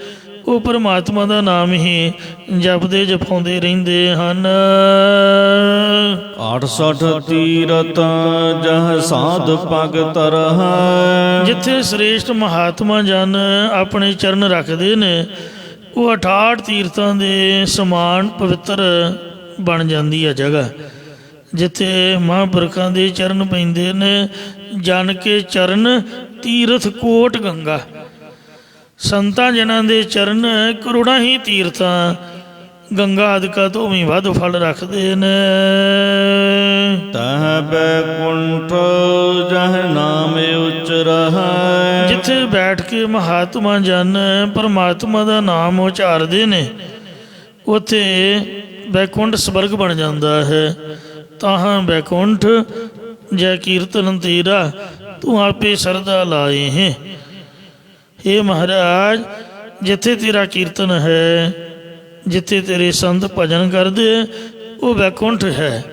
ਉਹ ਪਰਮਾਤਮਾ ਦਾ ਨਾਮ ਹੀ ਜਪਦੇ ਜਪਾਉਂਦੇ ਰਹਿੰਦੇ ਹਨ। 68 ਤੀਰਥ ਜਹ ਸਾਧ ਭਗਤ ਰਹੈ, ਜਿੱਥੇ ਸ੍ਰੇਸ਼ਟ ਮਹਾਤਮਾ ਜਨ ਆਪਣੇ ਚਰਨ ਰੱਖਦੇ ਨੇ ਉਹ 68 ਤੀਰਥਾਂ ਦੇ ਸਮਾਨ ਪਵਿੱਤਰ ਬਣ ਜਾਂਦੀ ਹੈ ਜਗ੍ਹਾ। ਜਿੱਥੇ ਮਹਾਂਪੁਰਖਾਂ ਦੇ ਚਰਨ ਪੈਂਦੇ ਨੇ, ਜਨ ਕੇ ਚਰਨ ਤੀਰਥ ਕੋਟ ਗੰਗਾ। ਸੰਤਾਂ ਜਨਾਂ ਦੇ ਚਰਨ ਕਰੋੜਾਂ ਹੀ ਤੀਰਥਾਂ ਗੰਗਾ ਆਦਿਕਾ ਤੋਂ ਵੀ ਵੱਧ ਫਲ ਰੱਖਦੇ ਨੇ। ਤਹ ਬੈਕੁੰਠ ਜਹ ਨਾਮ ਉਚਰਹਿ, ਜਿੱਥੇ ਬੈਠ ਕੇ ਮਹਾਤਮਾ ਜਨ ਪਰਮਾਤਮਾ ਦਾ ਨਾਮ ਉਚਾਰਦੇ ਨੇ ਉੱਥੇ ਬੈਕੁੰਠ ਸਵਰਗ ਬਣ ਜਾਂਦਾ ਹੈ। ਤਾਹਾਂ ਬੈਕੁੰਠ ਜੈ ਕੀਰਤਨ ਤੇਰਾ, ਤੂੰ ਆਪੇ ਸਰਦਾ ਲਾਏ ਹੈ। ਹੇ ਮਹਾਰਾਜ, ਜਿੱਥੇ ਤੇਰਾ ਕੀਰਤਨ ਹੈ, ਜਿੱਥੇ ਤੇਰੇ ਸੰਤ ਭਜਨ ਕਰਦੇ ਉਹ ਬੈਕੁੰਠ ਹੈ,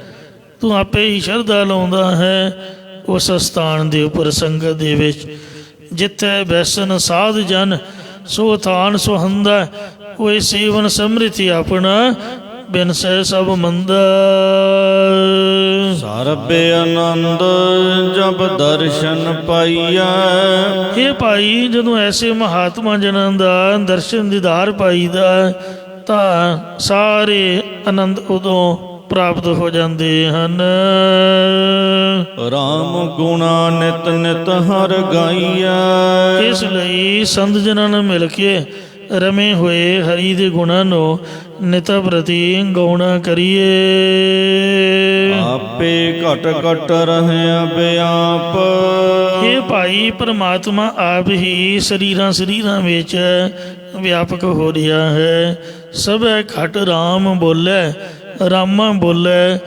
ਤੂੰ ਆਪੇ ਹੀ ਸ਼ਰਧਾ ਲਾਉਂਦਾ ਹੈ ਉਸ ਸਥਾਨ ਦੇ ਉੱਪਰ ਸੰਗਤ ਦੇ ਵਿੱਚ। ਜਿੱਥੇ ਬੈਸਨ ਸਾਧ ਜਨ ਸੋ ਥਾਨ ਸੁਹੰਦਾ, ਕੋਈ ਸੇਵਨ ਸਮ੍ਰਿਥੀ ਆਪਣਾ ਬਿਨਸੈ ਸਭ ਮੰਦਾ। ਸਰਬੇ ਆਨੰਦ ਜਬ ਦਰਸ਼ਨ ਪਾਈਐ, ਇਹ ਭਾਈ ਜਦੋਂ ਐਸੇ ਮਹਾਤਮਾ ਜਨਾਂ ਦਾ ਦਰਸ਼ਨ ਦੀਦਾਰ ਪਾਈਦਾ ਤਾਂ ਸਾਰੇ ਆਨੰਦ ਉਦੋਂ ਪ੍ਰਾਪਤ ਹੋ ਜਾਂਦੇ ਹਨ। ਰਾਮ ਗੁਣਾ ਨਿਤ ਨਿਤ ਹਰ ਗਾਈਐ, ਇਸ ਲਈ ਸੰਤ ਜਨਾਂ ਨਾਲ ਮਿਲ ਕੇ ਰਮੇ ਹੋਏ ਹਰੀ ਦੇ ਗੁਣਾਂ ਨੂੰ ਨਿਤ ਪ੍ਰਤੀ ਗਾਉਣਾ ਕਰੀਏ। ਆਪੇ ਘਟ ਘਟ ਰਹਿਆ ਬਿਆਪ, ਇਹ ਭਾਈ ਪਰਮਾਤਮਾ ਆਪ ਹੀ ਸਰੀਰਾਂ ਵਿੱਚ ਵਿਆਪਕ ਹੋ ਰਿਹਾ ਹੈ। ਸਭੈ ਘਟ ਰਾਮ ਬੋਲੇ, ਰਾਮਾ ਬੋਲੇ,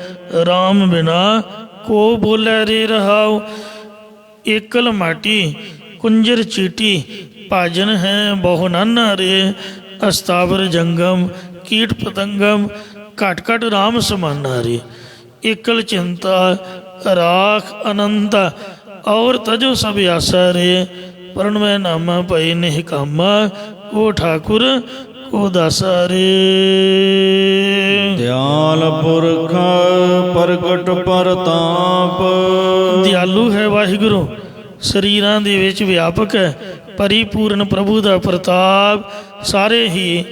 ਰਾਮ ਬਿਨਾ ਕੋ ਬੋਲੇ ਰੇ ਰਹਾਉ। ਏਕਲ ਮਾਟੀ कुंजर चीटी भाजन है बहु नाना रे अस्तावर जंगम कीट पतंगम घट घट राम समाना रे एकल चिंता राख अनंत और तजो सब आसा रे प्रणमय नामा भय नहीं कामा को ठाकुर को दासा रे दयाल पुरख प्रगट परताप ਦਿਆਲੂ ਹੈ ਵਾਹਿਗੁਰੂ ਸਰੀਰਾਂ ਦੇ ਵਿੱਚ ਵਿਆਪਕ ਹੈ ਪਰਿਪੂਰਨ ਪ੍ਰਭੂ ਦਾ ਪ੍ਰਤਾਪ ਸਾਰੇ ਹੀ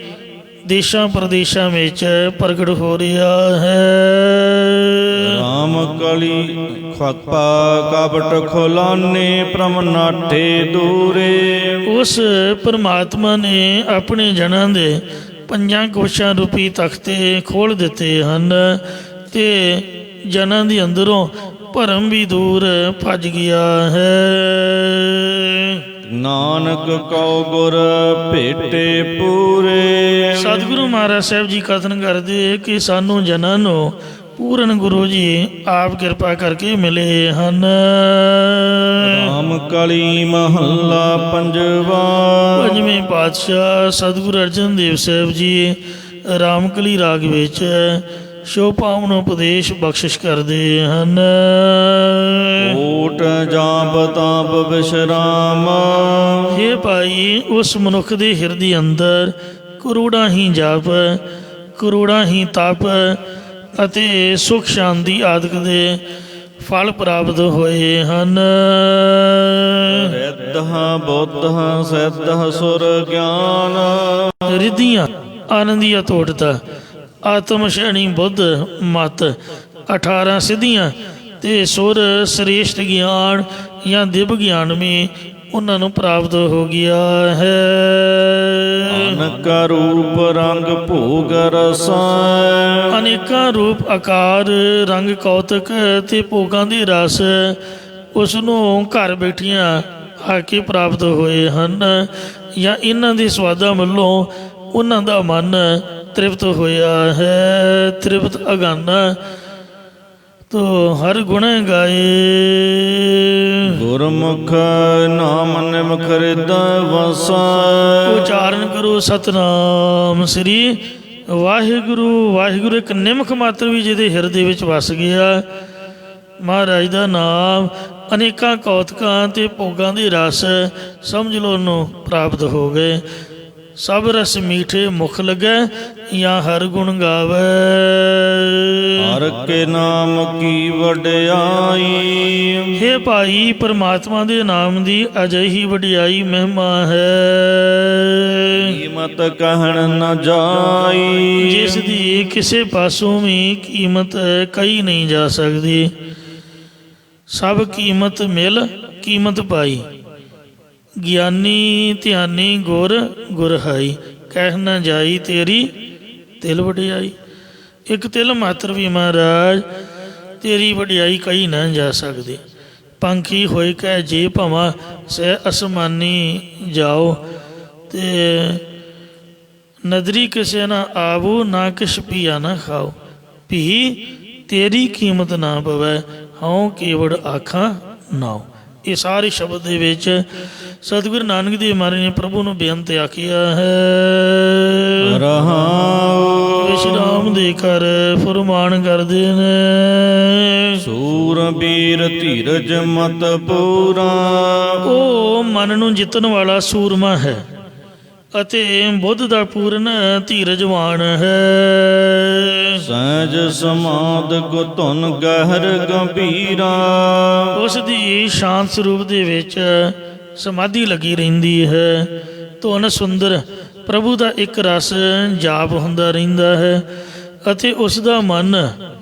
ਦੇਸ਼ਾਂ ਪ੍ਰਦੇਸ਼ਾਂ ਵਿੱਚ ਪ੍ਰਗਟ ਹੋ ਰਿਹਾ ਹੈ ਰਾਮ ਕਲੀ ਖਪਾ ਕਪਟ ਖੁਲਾਨੇ ਪ੍ਰਮ ਨਾਠੇ ਦੂਰੇ ਉਸ ਪਰਮਾਤਮਾ ਨੇ ਆਪਣੇ ਜਨਾਂ ਦੇ ਪੰਜਾਂ ਕੋਸ਼ਾਂ ਰੂਪੀ ਤਖਤੇ ਖੋਲ ਦਿੱਤੇ ਹਨ ਤੇ ਜਨਾਂ ਦੇ ਅੰਦਰੋਂ ਭਰਮ ਵੀ ਦੂਰ ਭੱਜ ਗਿਆ ਹੈ ਨਾਨਕ ਕਉ ਗੁਰ ਭੇਟੇ ਪੂਰੇ ਸਤਿਗੁਰੂ ਮਹਾਰਾਜ ਸਾਹਿਬ ਜੀ ਕਥਨ ਕਰਦੇ ਕਿ ਸਾਨੂੰ ਜਨਾਂ ਨੂੰ ਪੂਰਨ ਗੁਰੂ ਜੀ ਆਪ ਕਿਰਪਾ ਕਰਕੇ ਮਿਲੇ ਹਨ ਰਾਮ ਕਲੀ ਮਹੱਲਾ ਪੰਜਵਾ ਪੰਜਵੇਂ ਪਾਤਸ਼ਾਹ ਸਤਿਗੁਰੂ ਅਰਜਨ ਦੇਵ ਸਾਹਿਬ ਜੀ ਰਾਮਕਲੀ ਰਾਗ ਵਿੱਚ ਸ਼ੋਭਾਵਨ ਉਪਦੇਸ਼ ਬਖਸ਼ਿਸ਼ ਕਰਦੇ ਹਨ ਓਟ ਜਾਪ ਤਾਪ ਵਿਸ਼ਰਾਮ हे ਭਾਈ ਉਸ ਮਨੁੱਖ ਦੇ ਹਿਰਦੇ ਅੰਦਰ ਕਰੋੜਾਂ ਹੀ ਜਪ ਕਰੋੜਾਂ ਹੀ ਤਪ ਅਤੇ ਸੁਖ ਸ਼ਾਂਤੀ ਆਦਿਕ ਦੇ ਫਲ ਪ੍ਰਾਪਤ ਹੋਏ ਹਨ ਰਿੱਧ ਬੁੱਧ ਸਿੱਧ ਸੁਰ ਗਿਆਨ ਰਿੱਧੀਆਂ ਆਨੰਦੀਆਂ ਤੋੜਤਾ ਆਤਮ ਸ਼ੈਣੀ ਬੁੱਧ ਮਤ 18 ਸਿੱਧੀਆਂ ਤੇ ਸੁਰ ਸ੍ਰੇਸ਼ਟ ਗਿਆਨ ਜਾਂ ਦਿਵ ਗਿਆਨ ਵੀ ਉਹਨਾਂ ਨੂੰ ਪ੍ਰਾਪਤ ਹੋ ਗਿਆ ਹੈ ਅਨੇਕ ਰੂਪ ਰੰਗ ਭੋਗ ਰਸਾ ਅਨੇਕਾਂ ਰੂਪ ਆਕਾਰ ਰੰਗ ਕੌਤਕ ਤੇ ਭੋਗਾਂ ਦੇ ਰਸ ਉਸ ਨੂੰ ਘਰ ਬੈਠੀਆਂ ਆ ਕੇ ਪ੍ਰਾਪਤ ਹੋਏ ਹਨ ਜਾਂ ਇਹਨਾਂ ਦੇ ਸਵਾਦਾਂ ਵੱਲੋਂ ਉਹਨਾਂ ਦਾ ਮਨ ਤ੍ਰਿਪਤ ਹੋਇਆ ਹੈ ਤ੍ਰਿਪਤ ਅਗਾਨਾ ਤੋ ਹਰ ਗੁਣ ਗਾਏ ਗੁਰਮੁਖ ਨਾਮ ਨਿਮਖ ਹਿਰਦੈ ਵਸੈ ਉਚਾਰਨ ਕਰੋ ਸਤਨਾਮ ਸ੍ਰੀ ਵਾਹਿਗੁਰੂ ਵਾਹਿਗੁਰੂ ਇੱਕ ਨਿਮਖ ਮਾਤਰ ਵੀ ਜਿਹਦੇ ਹਿਰਦੇ ਵਿੱਚ ਵਸ ਗਿਆ ਮਹਾਰਾਜ ਦਾ ਨਾਮ ਅਨੇਕਾਂ ਕੌਤਕਾਂ ਤੇ ਭੋਗਾਂ ਦੇ ਰਸ ਸਮਝ ਲਓ ਉਹਨੂੰ ਪ੍ਰਾਪਤ ਹੋ ਗਏ ਸਭ ਰਸ ਮੀਠੇ ਮੁਖ ਲੱਗੈ ਜਾਂ ਹਰ ਗੁਣ ਗਾਵੇ ਹਰ ਕੇ ਨਾਮ ਕੀ ਵਡਿਆਈ हे ਭਾਈ ਪਰਮਾਤਮਾ ਦੇ ਨਾਮ ਦੀ ਅਜਿਹੀ ਵਡਿਆਈ ਮਹਿਮਾ ਹੈ ਕੀਮਤ ਕਹਿਣ ਨ ਜਾਈ ਜਿਸ ਦੀ ਕਿਸੇ ਪਾਸੋਂ ਵੀ ਕੀਮਤ ਕਹੀ ਨਹੀਂ ਜਾ ਸਕਦੀ ਸਭ ਕੀਮਤ ਮਿਲ ਕੀਮਤ ਪਾਈ ਗਿਆਨੀ ਧਿਆਨੀ ਗੁਰ ਗੁਰ ਹਾਈ ਕਹਿ ਨਾ ਜਾਈ ਤੇਰੀ ਤਿਲ ਵਡਿਆਈ ਇੱਕ ਤਿਲ ਮਾਤਰ ਵੀ ਮਹਾਰਾਜ ਤੇਰੀ ਵਡਿਆਈ ਕਹੀ ਨਾ ਜਾ ਸਕਦੀ ਪੰਖੀ ਹੋਏ ਕਹਿ ਜੇ ਭਵਾਂ ਸਹਿ ਅਸਮਾਨੀ ਜਾਓ ਤੇ ਨਦਰੀ ਕਿਸੇ ਨਾ ਆਵੋ ਨਾ ਕਿਛ ਪੀਆ ਨਾ ਖਾਓ ਵੀ ਤੇਰੀ ਕੀਮਤ ਨਾ ਪਵੈ ਹਉ ਕੇਵੜ ਆਖਾਂ ਨਾਉ ਇਹ ਸਾਰੇ ਸ਼ਬਦ ਦੇ ਵਿੱਚ ਸਤਿਗੁਰੂ ਨਾਨਕ ਦੇਵ ਮਹਾਰਾਜ ਨੇ ਪ੍ਰਭੂ ਨੂੰ ਬੇਨਤ ਆਖਿਆ ਹੈ ਰਹਾਉ ਵਿਸ਼ਰਾਮ ਦੇ ਕਰ ਫਰਮਾਨ ਕਰਦੇ ਨੇ ਸੂਰਬੀਰ ਧੀਰਜ ਮਤ ਪੂਰਾ ਉਹ ਮਨ ਨੂੰ ਜਿੱਤਣ ਵਾਲਾ ਸੂਰਮਾ ਹੈ ਅਤੇ ਬੁੱਧ ਦਾ ਪੂਰਨ ਧੀਰਜਵਾਨ ਹੈ ਸਹਿਜ ਸਮਾਦ ਗੁਤਨ ਗਹਿਰ ਗੰਭੀਰਾ ਉਸ ਦੀ ਸ਼ਾਂਤ ਸਰੂਪ ਦੇ ਵਿੱਚ ਸਮਾਧੀ ਲੱਗੀ ਰਹਿੰਦੀ ਹੈ ਧੁਨ ਸੁੰਦਰ ਪ੍ਰਭੂ ਦਾ ਇੱਕ ਰਸ ਜਾਪ ਹੁੰਦਾ ਰਹਿੰਦਾ ਹੈ ਅਤੇ ਉਸ ਦਾ ਮਨ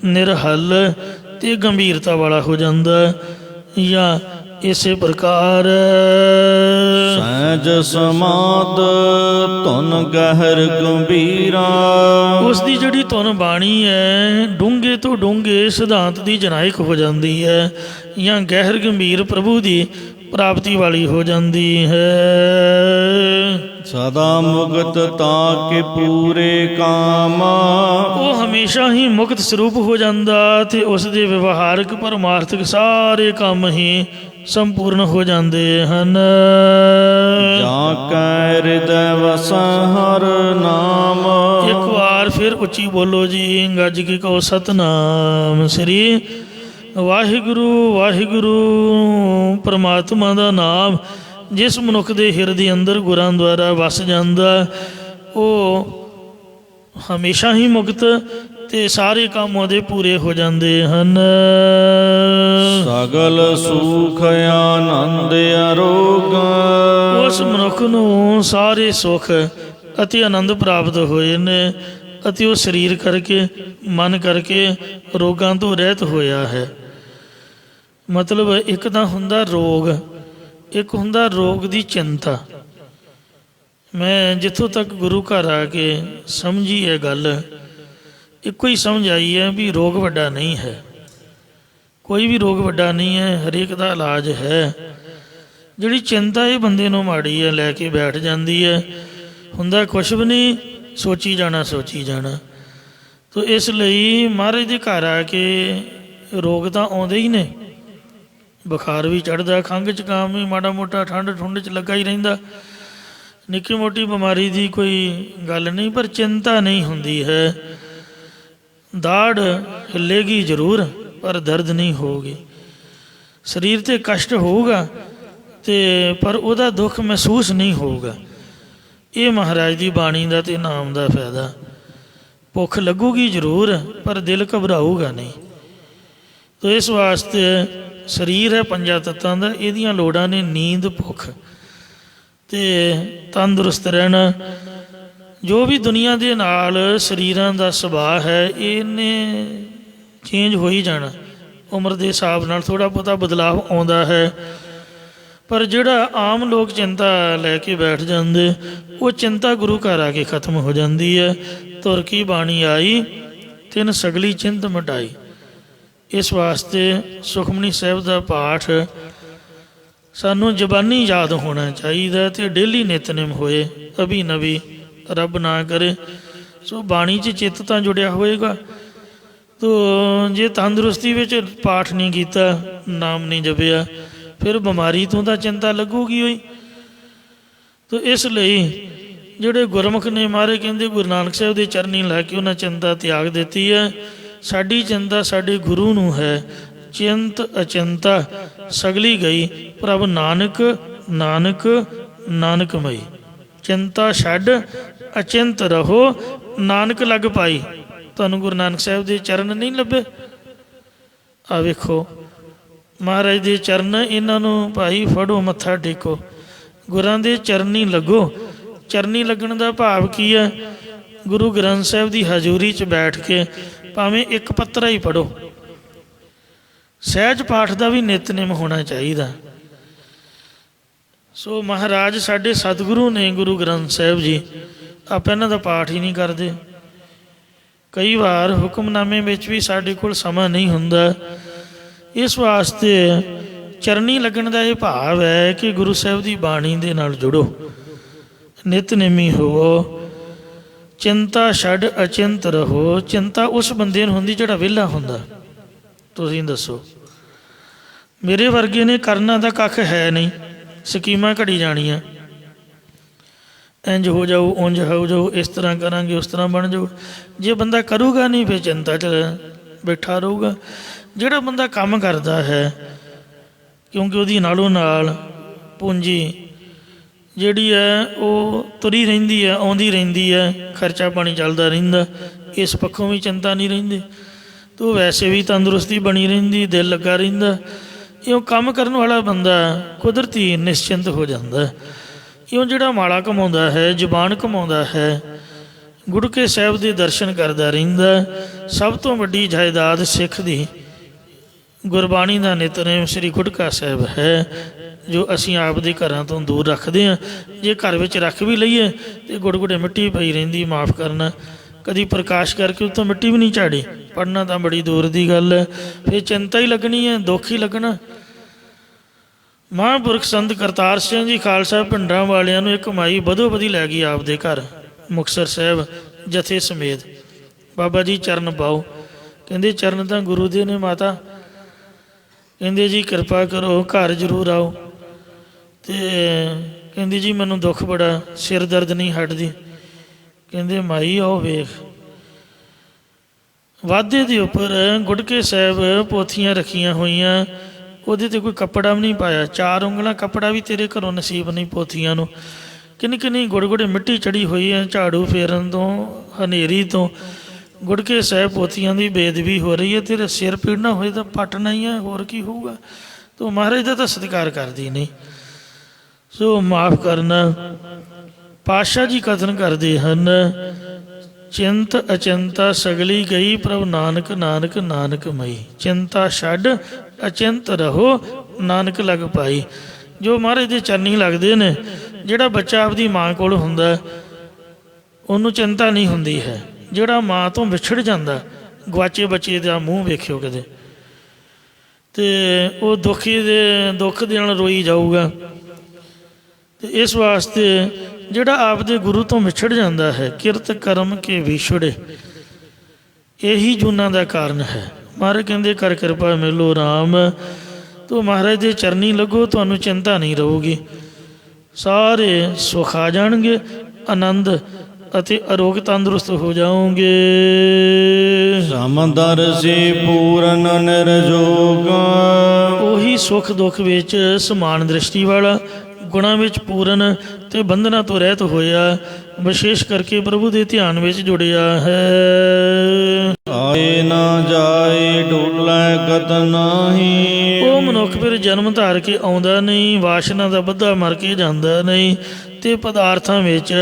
ਨਿਰਹਲ ਤੇ ਗੰਭੀਰਤਾ ਵਾਲਾ ਹੋ ਜਾਂਦਾ ਜਾਂ ਇਸੇ ਪ੍ਰਕਾਰ ਸਹਿਜ ਸਮਾਦ ਧੁਨ ਗਹਿਰ ਗੰਭੀਰਾ ਉਸ ਦੀ ਜਿਹੜੀ ਧੁਨ ਬਾਣੀ ਹੈ ਡੂੰਘੇ ਤੋਂ ਡੂੰਘੇ ਸਿਧਾਂਤ ਦੀ ਜਨਾਇਕ ਹੋ ਜਾਂਦੀ ਹੈ ਜਾਂ ਗਹਿਰ ਗੰਭੀਰ ਪ੍ਰਭੂ ਦੀ ਪ੍ਰਾਪਤੀ ਵਾਲੀ ਹੋ ਜਾਂਦੀ ਹੈ ਸਦਾ ਮੁਕਤ ਤਾਕੇ ਪੂਰੇ ਕਾਮ। ਉਹ ਹਮੇਸ਼ਾ ਹੀ ਮੁਕਤ ਸਰੂਪ ਹੋ ਜਾਂਦਾ ਤੇ ਉਸ ਦੇ ਵਿਵਹਾਰਕ ਪਰਮਾਰਥਕ ਸਾਰੇ ਕੰਮ ਹੀ ਸੰਪੂਰਨ ਹੋ ਜਾਂਦੇ ਹਨ। ਜਾਂ ਕੈ ਹਿਰਦੈ ਵਸੈ ਹਰ ਨਾਮ। ਇੱਕ ਵਾਰ ਫਿਰ ਉੱਚੀ ਬੋਲੋ ਜੀ, ਗੱਜ ਕੇ ਕਹੋ ਸਤਨਾਮ ਸ੍ਰੀ ਵਾਹਿਗੁਰੂ। ਵਾਹਿਗੁਰੂ ਪਰਮਾਤਮਾ ਦਾ ਨਾਮ ਜਿਸ ਮਨੁੱਖ ਦੇ ਹਿਰਦੇ ਅੰਦਰ ਗੁਰਾਂ ਦੁਆਰਾ ਵਸ ਜਾਂਦਾ, ਉਹ ਹਮੇਸ਼ਾ ਹੀ ਮੁਕਤ ਤੇ ਸਾਰੇ ਕੰਮ ਉਹਦੇ ਪੂਰੇ ਹੋ ਜਾਂਦੇ ਹਨ। ਸਗਲ ਸੁਖ ਆਨੰਦ ਅਰੋਗ। ਉਸ ਮਨੁੱਖ ਨੂੰ ਸਾਰੇ ਸੁੱਖ ਅਤੇ ਆਨੰਦ ਪ੍ਰਾਪਤ ਹੋਏ ਨੇ ਅਤੇ ਉਹ ਸਰੀਰ ਕਰਕੇ ਮਨ ਕਰਕੇ ਰੋਗਾਂ ਤੋਂ ਰਹਿਤ ਹੋਇਆ ਹੈ। ਮਤਲਬ ਇੱਕ ਤਾਂ ਹੁੰਦਾ ਰੋਗ, ਇੱਕ ਹੁੰਦਾ ਰੋਗ ਦੀ ਚਿੰਤਾ। ਮੈਂ ਜਿੱਥੋਂ ਤੱਕ ਗੁਰੂ ਘਰ ਆ ਕੇ ਸਮਝੀ ਇਹ ਗੱਲ, ਇੱਕੋ ਹੀ ਸਮਝ ਆਈ ਹੈ ਵੀ ਰੋਗ ਵੱਡਾ ਨਹੀਂ ਹੈ, ਕੋਈ ਵੀ ਰੋਗ ਵੱਡਾ ਨਹੀਂ ਹੈ, ਹਰੇਕ ਦਾ ਇਲਾਜ ਹੈ। ਜਿਹੜੀ ਚਿੰਤਾ ਇਹ ਬੰਦੇ ਨੂੰ ਮਾੜੀ ਹੈ, ਲੈ ਕੇ ਬੈਠ ਜਾਂਦੀ ਹੈ, ਹੁੰਦਾ ਕੁਛ ਵੀ ਨਹੀਂ, ਸੋਚੀ ਜਾਣਾ ਸੋਚੀ ਜਾਣਾ। ਤੋ ਇਸ ਲਈ ਮਹਾਰਾਜ ਦੇ ਘਰ ਆ ਕੇ ਰੋਗ ਤਾਂ ਆਉਂਦੇ ਹੀ ਨੇ, ਬੁਖਾਰ ਵੀ ਚੜ੍ਹਦਾ, ਖੰਘ ਜ਼ੁਕਾਮ ਵੀ ਮਾੜਾ ਮੋਟਾ ਠੰਡ ਠੁੰਡ 'ਚ ਲੱਗਾ ਹੀ ਰਹਿੰਦਾ, ਨਿੱਕੀ ਮੋਟੀ ਬਿਮਾਰੀ ਦੀ ਕੋਈ ਗੱਲ ਨਹੀਂ, ਪਰ ਚਿੰਤਾ ਨਹੀਂ ਹੁੰਦੀ ਹੈ। ਦਾੜ ਹਿੱਲੇਗੀ ਜ਼ਰੂਰ ਪਰ ਦਰਦ ਨਹੀਂ ਹੋਊਗੀ, ਸਰੀਰ 'ਤੇ ਕਸ਼ਟ ਹੋਊਗਾ ਤੇ ਪਰ ਉਹਦਾ ਦੁੱਖ ਮਹਿਸੂਸ ਨਹੀਂ ਹੋਊਗਾ। ਇਹ ਮਹਾਰਾਜ ਦੀ ਬਾਣੀ ਦਾ ਅਤੇ ਨਾਮ ਦਾ ਫਾਇਦਾ। ਭੁੱਖ ਲੱਗੂਗੀ ਜ਼ਰੂਰ ਪਰ ਦਿਲ ਘਬਰਾਊਗਾ ਨਹੀਂ। ਤੋ ਇਸ ਵਾਸਤੇ ਸਰੀਰ ਹੈ ਪੰਜਾਂ ਤੱਤਾਂ ਦਾ, ਇਹਦੀਆਂ ਲੋੜਾਂ ਨੇ ਨੀਂਦ, ਭੁੱਖ ਅਤੇ ਤੰਦਰੁਸਤ ਰਹਿਣਾ। ਜੋ ਵੀ ਦੁਨੀਆ ਦੇ ਨਾਲ ਸਰੀਰਾਂ ਦਾ ਸੁਭਾਅ ਹੈ, ਇਹਨੇ ਚੇਂਜ ਹੋ ਹੀ ਜਾਣਾ, ਉਮਰ ਦੇ ਹਿਸਾਬ ਨਾਲ ਥੋੜ੍ਹਾ ਬਹੁਤਾ ਬਦਲਾਵ ਆਉਂਦਾ ਹੈ। ਪਰ ਜਿਹੜਾ ਆਮ ਲੋਕ ਚਿੰਤਾ ਲੈ ਕੇ ਬੈਠ ਜਾਂਦੇ, ਉਹ ਚਿੰਤਾ ਗੁਰੂ ਘਰ ਆ ਕੇ ਖਤਮ ਹੋ ਜਾਂਦੀ ਹੈ। ਤੁਰ ਕੀ ਬਾਣੀ ਆਈ ਤਿਨ ਸਗਲੀ ਚਿੰਤ ਮਿਟਾਈ। ਇਸ ਵਾਸਤੇ ਸੁਖਮਨੀ ਸਾਹਿਬ ਦਾ ਪਾਠ ਸਾਨੂੰ ਜ਼ਬਾਨੀ ਯਾਦ ਹੋਣਾ ਚਾਹੀਦਾ ਅਤੇ ਡੇਲੀ ਨਿਤਨੇਮ ਹੋਏ, ਅਭੀ ਨਵੀ ਰੱਬ ਨਾ ਕਰੇ। ਸੋ ਬਾਣੀ 'ਚ ਚਿੱਤ ਤਾਂ ਜੁੜਿਆ ਹੋਏਗਾ। ਤੋ ਜੇ ਤੰਦਰੁਸਤੀ ਵਿੱਚ ਪਾਠ ਨਹੀਂ ਕੀਤਾ, ਨਾਮ ਨਹੀਂ ਜਪਿਆ, ਫਿਰ ਬਿਮਾਰੀ ਤੋਂ ਤਾਂ ਚਿੰਤਾ ਲੱਗੂਗੀ ਹੋਈ। ਤੋ ਇਸ ਲਈ ਜਿਹੜੇ ਗੁਰਮੁਖ ਨੇ, ਮਹਾਰਾਜ ਕਹਿੰਦੇ ਗੁਰੂ ਨਾਨਕ ਸਾਹਿਬ ਦੇ ਚਰਨੀ ਲੈ ਕੇ ਉਹਨਾਂ ਚਿੰਤਾ ਤਿਆਗ ਦਿੱਤੀ ਹੈ। ਸਾਡੀ ਚਿੰਤਾ ਸਾਡੇ ਗੁਰੂ ਨੂੰ ਹੈ। ਚਿੰਤ ਅਚਿੰਤਾ ਸਗਲੀ ਗਈ ਪ੍ਰਭ ਨਾਨਕ ਨਾਨਕ ਨਾਨਕਮਈ। ਚਿੰਤਾ ਛੱਡ ਅਚਿੰਤ ਰਹੋ, ਨਾਨਕ ਲੱਗ ਪਾਈ। ਤੁਹਾਨੂੰ ਗੁਰੂ ਨਾਨਕ ਸਾਹਿਬ ਦੇ ਚਰਨ ਨਹੀਂ ਲੱਭੇ? ਆ ਵੇਖੋ ਮਹਾਰਾਜ ਦੇ ਚਰਨ, ਇਹਨਾਂ ਨੂੰ ਭਾਈ ਫੜੋ, ਮੱਥਾ ਟੇਕੋ, ਗੁਰਾਂ ਦੇ ਚਰਨੀ ਲੱਗੋ। ਚਰਨੀ ਲੱਗਣ ਦਾ ਭਾਵ ਕੀ ਹੈ? ਗੁਰੂ ਗ੍ਰੰਥ ਸਾਹਿਬ ਦੀ ਹਜ਼ੂਰੀ 'ਚ ਬੈਠ ਕੇ ਭਾਵੇਂ ਇੱਕ ਪੱਤਰਾ ਹੀ ਪੜ੍ਹੋ। ਸਹਿਜ ਪਾਠ ਦਾ ਵੀ ਨਿਤਨੇਮ ਹੋਣਾ ਚਾਹੀਦਾ। ਸੋ ਮਹਾਰਾਜ ਸਾਡੇ ਸਤਿਗੁਰੂ ਨੇ ਗੁਰੂ ਗ੍ਰੰਥ ਸਾਹਿਬ ਜੀ, ਆਪਾਂ ਇਹਨਾਂ ਦਾ ਪਾਠ ਹੀ ਨਹੀਂ ਕਰਦੇ। ਕਈ ਵਾਰ ਹੁਕਮਨਾਮੇ ਵਿੱਚ ਵੀ ਸਾਡੇ ਕੋਲ ਸਮਾਂ ਨਹੀਂ ਹੁੰਦਾ। ਇਸ ਵਾਸਤੇ ਚਰਨੀ ਲੱਗਣ ਦਾ ਇਹ ਭਾਵ ਹੈ ਕਿ ਗੁਰੂ ਸਾਹਿਬ ਦੀ ਬਾਣੀ ਦੇ ਨਾਲ ਜੁੜੋ, ਨਿਤਨੇਮੀ ਹੋਵੋ, ਚਿੰਤਾ ਛੱਡ ਅਚਿੰਤ ਰਹੋ। ਚਿੰਤਾ ਉਸ ਬੰਦੇ ਨੂੰ ਹੁੰਦੀ ਜਿਹੜਾ ਵਿਹਲਾ ਹੁੰਦਾ। ਤੁਸੀਂ ਦੱਸੋ, ਮੇਰੇ ਵਰਗੇ ਨੇ ਕਰਨਾ ਤਾਂ ਕੱਖ ਹੈ ਨਹੀਂ, ਸਕੀਮਾਂ ਘੜੀ ਜਾਣੀਆਂ, ਇੰਝ ਹੋ ਜਾਊ, ਉਂਝ ਹੋ ਜਾਊ, ਇਸ ਤਰ੍ਹਾਂ ਕਰਾਂਗੇ, ਉਸ ਤਰ੍ਹਾਂ ਬਣ ਜਾਊ। ਜੇ ਬੰਦਾ ਕਰੂਗਾ ਨਹੀਂ ਫਿਰ ਚਿੰਤਾ 'ਚ ਬੈਠਾ ਰਹੂਗਾ। ਜਿਹੜਾ ਬੰਦਾ ਕੰਮ ਕਰਦਾ ਹੈ, ਕਿਉਂਕਿ ਉਹਦੀ ਨਾਲੋਂ ਨਾਲ ਪੂੰਜੀ ਜਿਹੜੀ ਹੈ ਉਹ ਤੁਰੀ ਰਹਿੰਦੀ ਹੈ, ਆਉਂਦੀ ਰਹਿੰਦੀ ਹੈ, ਖਰਚਾ ਪਾਣੀ ਚੱਲਦਾ ਰਹਿੰਦਾ, ਇਸ ਪੱਖੋਂ ਵੀ ਚਿੰਤਾ ਨਹੀਂ ਰਹਿੰਦੀ। ਤੋ ਵੈਸੇ ਵੀ ਤੰਦਰੁਸਤੀ ਬਣੀ ਰਹਿੰਦੀ, ਦਿਲ ਲੱਗਾ ਰਹਿੰਦਾ। ਇਉਂ ਕੰਮ ਕਰਨ ਵਾਲਾ ਬੰਦਾ ਕੁਦਰਤੀ ਨਿਸ਼ਚਿੰਤ ਹੋ ਜਾਂਦਾ। ਇਉਂ ਜਿਹੜਾ ਮਾਲਾ ਕਮਾਉਂਦਾ ਹੈ, ਜ਼ੁਬਾਨ ਕਮਾਉਂਦਾ ਹੈ, ਗੁੜਕੇ ਸਾਹਿਬ ਦੇ ਦਰਸ਼ਨ ਕਰਦਾ ਰਹਿੰਦਾ। ਸਭ ਤੋਂ ਵੱਡੀ ਜਾਇਦਾਦ ਸਿੱਖ ਦੀ ਗੁਰਬਾਣੀ ਦਾ ਨਿਤਨੇਮ ਸ੍ਰੀ ਗੁਟਕਾ ਸਾਹਿਬ ਹੈ, ਜੋ ਅਸੀਂ ਆਪ ਦੇ ਘਰਾਂ ਤੋਂ ਦੂਰ ਰੱਖਦੇ ਹਾਂ। ਜੇ ਘਰ ਵਿੱਚ ਰੱਖ ਵੀ ਲਈਏ ਤਾਂ ਗੁੜਗੁੜੇ ਮਿੱਟੀ ਪਈ ਰਹਿੰਦੀ, ਮਾਫ਼ ਕਰਨਾ, ਕਦੀ ਪ੍ਰਕਾਸ਼ ਕਰਕੇ ਉੱਤੋਂ ਮਿੱਟੀ ਵੀ ਨਹੀਂ ਝਾੜੀ। ਪੜ੍ਹਨਾ ਤਾਂ ਬੜੀ ਦੂਰ ਦੀ ਗੱਲ ਹੈ, ਫਿਰ ਚਿੰਤਾ ਹੀ ਲੱਗਣੀ ਹੈ, ਦੁੱਖ ਹੀ ਲੱਗਣਾ। ਮਹਾਂਪੁਰਖ ਸੰਤ ਕਰਤਾਰ ਸਿੰਘ ਜੀ ਖਾਲਸਾ ਪਿੰਡਾਂ ਵਾਲਿਆਂ ਨੂੰ ਇੱਕ ਮਾਈ ਬਦੋ ਬਦੀ ਲੈ ਗਈ ਆਪਦੇ ਘਰ ਮੁਕਤਸਰ ਸਾਹਿਬ ਜਥੇ ਸਮੇਤ। ਬਾਬਾ ਜੀ ਚਰਨ ਪਾਓ। ਕਹਿੰਦੇ ਚਰਨ ਤਾਂ ਗੁਰੂ ਦੇ ਨੇ ਮਾਤਾ। ਕਹਿੰਦੇ ਜੀ ਕਿਰਪਾ ਕਰੋ ਘਰ ਜ਼ਰੂਰ ਆਓ। ਅਤੇ ਕਹਿੰਦੀ ਜੀ ਮੈਨੂੰ ਦੁੱਖ ਬੜਾ, ਸਿਰ ਦਰਦ ਨਹੀਂ ਹਟਦੀ। ਕਹਿੰਦੇ ਮਾਈ ਆਓ ਵੇਖ। ਵਾਧੇ ਦੇ ਉੱਪਰ ਗੁਟਕੇ ਸਾਹਿਬ ਪੋਥੀਆਂ ਰੱਖੀਆਂ ਹੋਈਆਂ, ਉਹਦੇ 'ਤੇ ਕੋਈ ਕੱਪੜਾ ਵੀ ਨਹੀਂ ਪਾਇਆ। 4 ਉਂਗਲਾਂ ਕੱਪੜਾ ਵੀ ਤੇਰੇ ਘਰੋਂ ਨਸੀਬ ਨਹੀਂ ਪੋਥੀਆਂ ਨੂੰ। ਕਿੰਨੀ ਕਿੰਨੀ ਗੁੜ ਗੁੜੇ ਮਿੱਟੀ ਚੜੀ ਹੋਈ ਹੈ, ਝਾੜੂ ਫੇਰਨ ਤੋਂ, ਹਨੇਰੀ ਤੋਂ। ਗੁਟਕੇ ਸਾਹਿਬ ਪੋਥੀਆਂ ਦੀ ਬੇਦਬੀ ਹੋ ਰਹੀ ਹੈ। ਤੇਰਾ ਸਿਰ ਪੀੜਨਾ ਹੋਏ ਤਾਂ ਪੱਟਣਾ ਹੀ ਹੈ, ਹੋਰ ਕੀ ਹੋਊਗਾ। ਤੂੰ ਮਹਾਰਾਜ ਦਾ ਤਾਂ ਸਤਿਕਾਰ ਕਰਦੀ ਨਹੀਂ। ਸੋ ਮਾਫ ਕਰਨਾ। ਪਾਤਸ਼ਾਹ ਜੀ ਕਥਨ ਕਰਦੇ ਹਨ, ਚਿੰਤ ਅਚਿੰਤਾ ਸਗਲੀ ਗਈ ਪ੍ਰਭ ਨਾਨਕ ਨਾਨਕ ਨਾਨਕ ਮਈ। ਚਿੰਤਾ ਛੱਡ ਅਚਿੰਤ ਰਹੋ ਨਾਨਕ ਲਗ ਪਾਈ। ਜੋ ਮਹਾਰਾਜ ਦੇ ਚਰਨੀ ਲੱਗਦੇ ਨੇ, ਜਿਹੜਾ ਬੱਚਾ ਆਪਦੀ ਮਾਂ ਕੋਲ ਹੁੰਦਾ ਉਹਨੂੰ ਚਿੰਤਾ ਨਹੀਂ ਹੁੰਦੀ ਹੈ। ਜਿਹੜਾ ਮਾਂ ਤੋਂ ਵਿਛੜ ਜਾਂਦਾ, ਗਵਾਚੇ ਬੱਚੇ ਦਾ ਮੂੰਹ ਵੇਖਿਓ ਕਦੇ, ਅਤੇ ਉਹ ਦੁੱਖ ਦੇ ਨਾਲ ਰੋਈ ਜਾਊਗਾ। ਅਤੇ ਇਸ ਵਾਸਤੇ ਜਿਹੜਾ ਆਪਦੇ ਗੁਰੂ ਤੋਂ ਵਿਛੜ ਜਾਂਦਾ ਹੈ, ਕਿਰਤ ਕਰਮ ਕੇ ਵਿਛੜੇ, ਇਹੀ ਜੂਨਾਂ ਦਾ ਕਾਰਨ ਹੈ। ਮਹਾਰਾਜ ਕਹਿੰਦੇ ਕਰ ਕਿਰਪਾ ਮਿਲੋ ਰਾਮ। ਤੋ ਮਹਾਰਾਜ ਦੇ ਚਰਨੀ ਲੱਗੋ, ਤੁਹਾਨੂੰ ਚਿੰਤਾ ਨਹੀਂ ਰਹੂਗੀ। ਸਾਰੇ ਸੁੱਖ ਆ ਜਾਣਗੇ, ਆਨੰਦ ਅਤੇ ਅਰੋਗ ਤੰਦਰੁਸਤ ਹੋ ਜਾਓਗੇ। ਸਮਦਰਸੀ ਪੂਰਨ ਨਿਰਜੋਗ। ਉਹੀ ਸੁੱਖ ਦੁੱਖ ਵਿੱਚ ਸਮਾਨ ਦ੍ਰਿਸ਼ਟੀ ਵਾਲਾ, ਗੁਣਾਂ ਵਿੱਚ ਪੂਰਨ ਅਤੇ ਬੰਧਨਾਂ ਤੋਂ ਰਹਿਤ ਹੋਇਆ, ਵਿਸ਼ੇਸ਼ ਕਰਕੇ ਪ੍ਰਭੂ ਦੇ ਧਿਆਨ ਵਿੱਚ ਜੁੜਿਆ ਹੈ। ਆਏ ਨਾ ਜਾਏ ਡੋਲੇ ਕਤ ਨਾਹੀ। ਉਹ ਮਨੁੱਖ ਫਿਰ ਜਨਮ ਧਾਰ ਕੇ ਆਉਂਦਾ ਨਹੀਂ, ਵਾਸ਼ਨਾ ਦਾ ਬੱਧਾ ਮਰ ਕੇ ਜਾਂਦਾ ਨਹੀਂ, ਅਤੇ ਪਦਾਰਥਾਂ ਵਿੱਚ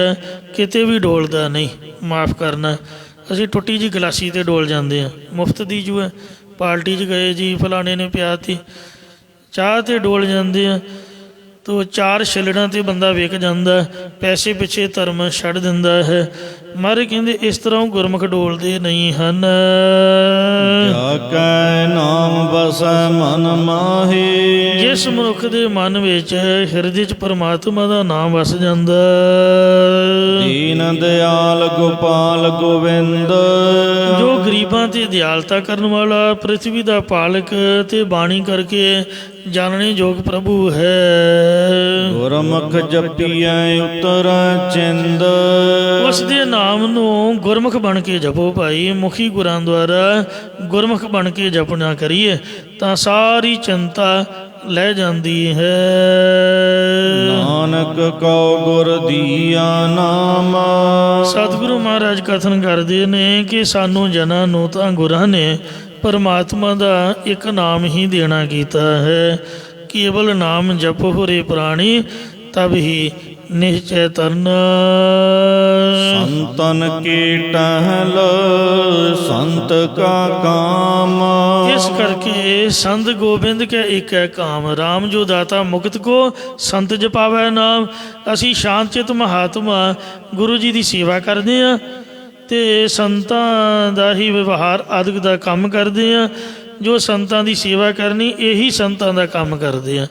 ਕਿਤੇ ਵੀ ਡੋਲਦਾ ਨਹੀਂ। ਮਾਫ ਕਰਨਾ, ਅਸੀਂ ਟੁੱਟੀ ਜਿਹੀ ਗਲਾਸੀ 'ਤੇ ਡੋਲ ਜਾਂਦੇ ਹਾਂ। ਮੁਫਤ ਦੀ ਜੋ ਹੈ, ਪਾਰਟੀ 'ਚ ਗਏ ਜੀ, ਫਲਾਣੇ ਨੇ ਪਿਆ ਤੀ, ਚਾਹ 'ਤੇ ਡੋਲ ਜਾਂਦੇ ਆ। ਤੋ 4 ਛਿਲੜਾਂ 'ਤੇ ਬੰਦਾ ਵਿਕ ਜਾਂਦਾ, ਪੈਸੇ ਪਿੱਛੇ ਧਰਮ ਛੱਡ ਦਿੰਦਾ ਹੈ। ਮਹਾਰਾਜ ਕਹਿੰਦੇ ਇਸ ਤਰ੍ਹਾਂ ਗੁਰਮੁਖ ਡੋਲਦੇ ਨਹੀਂ ਹਨ। ਜਾ ਕੈ ਨਾਮ ਵਸੈ ਮਨ ਮਾਹੀ। ਜਿਸ ਮਨੁੱਖ ਦੇ ਮਨ ਵਿੱਚ, ਹਿਰਦੇ 'ਚ ਪਰਮਾਤਮਾ ਦਾ ਨਾਮ ਵਸ ਜਾਂਦਾ। ਦੀਨ ਦਿਆਲ ਗੋਪਾਲ ਗੋਬਿੰਦ। ਜੋ ਗਰੀਬਾਂ 'ਤੇ ਦਿਆਲਤਾ ਕਰਨ ਵਾਲਾ, ਪ੍ਰਿਥਵੀ ਦਾ ਪਾਲਕ ਅਤੇ ਬਾਣੀ ਕਰਕੇ ਜਾਣਨੇ ਯੋਗ ਪ੍ਰਭੂ ਹੈ। ਗੁਰਮੁਖ ਜਪੀਐ ਉਤਰ ਚਿੰਦ। ਉਸ ਦੇ ਨਾਮ ਨੂੰ ਗੁਰਮੁਖ ਬਣ ਕੇ ਜਪੋ ਭਾਈ। ਮੁਖੀ ਗੁਰਾਂ ਦੁਆਰਾ ਗੁਰਮੁਖ ਬਣ ਕੇ ਜਪਣਾ ਕਰੀਏ ਤਾਂ ਸਾਰੀ ਚਿੰਤਾ ਲੈ ਜਾਂਦੀ ਹੈ। ਨਾਨਕ ਕਉ ਗੁਰ ਦੀਆ ਨਾਮ। ਸਤਿਗੁਰੂ ਮਹਾਰਾਜ ਕਥਨ ਕਰਦੇ ਨੇ ਕਿ ਸਾਨੂੰ ਜਨਾਂ ਨੂੰ ਤਾਂ ਗੁਰਾਂ ਨੇ ਪਰਮਾਤਮਾ ਦਾ ਇੱਕ ਨਾਮ ਹੀ ਦੇਣਾ ਕੀਤਾ ਹੈ। ਕੇਵਲ ਨਾਮ ਜਪੋ ਰੇ ਪ੍ਰਾਣੀ, ਤਬ ਹੀ ਨਿਸ਼ਚੈ ਤਰਨ। ਸੰਤਨ ਕੀ ਟਹਿਲ ਸੰਤ ਕਾ ਕਾਮ। ਇਸ ਕਰਕੇ ਸੰਤ ਗੋਬਿੰਦ ਕੇ ਇੱਕ ਹੈ ਕਾਮ। ਰਾਮ ਜੋ ਦਾਤਾ ਮੁਕਤ ਕੋ ਸੰਤ ਜਪਾਵੈ ਨਾਮ। ਅਸੀਂ ਸ਼ਾਂਤਚਿਤ ਮਹਾਤਮਾ ਗੁਰੂ ਜੀ ਦੀ ਸੇਵਾ ਕਰਦੇ ਹਾਂ ਅਤੇ ਸੰਤਾਂ ਦਾ ਹੀ ਵਿਵਹਾਰ ਆਦਿਕ ਦਾ ਕੰਮ ਕਰਦੇ ਹਾਂ। ਜੋ ਸੰਤਾਂ ਦੀ ਸੇਵਾ ਕਰਨੀ, ਇਹੀ ਸੰਤਾਂ ਦਾ ਕੰਮ ਕਰਦੇ ਹਾਂ।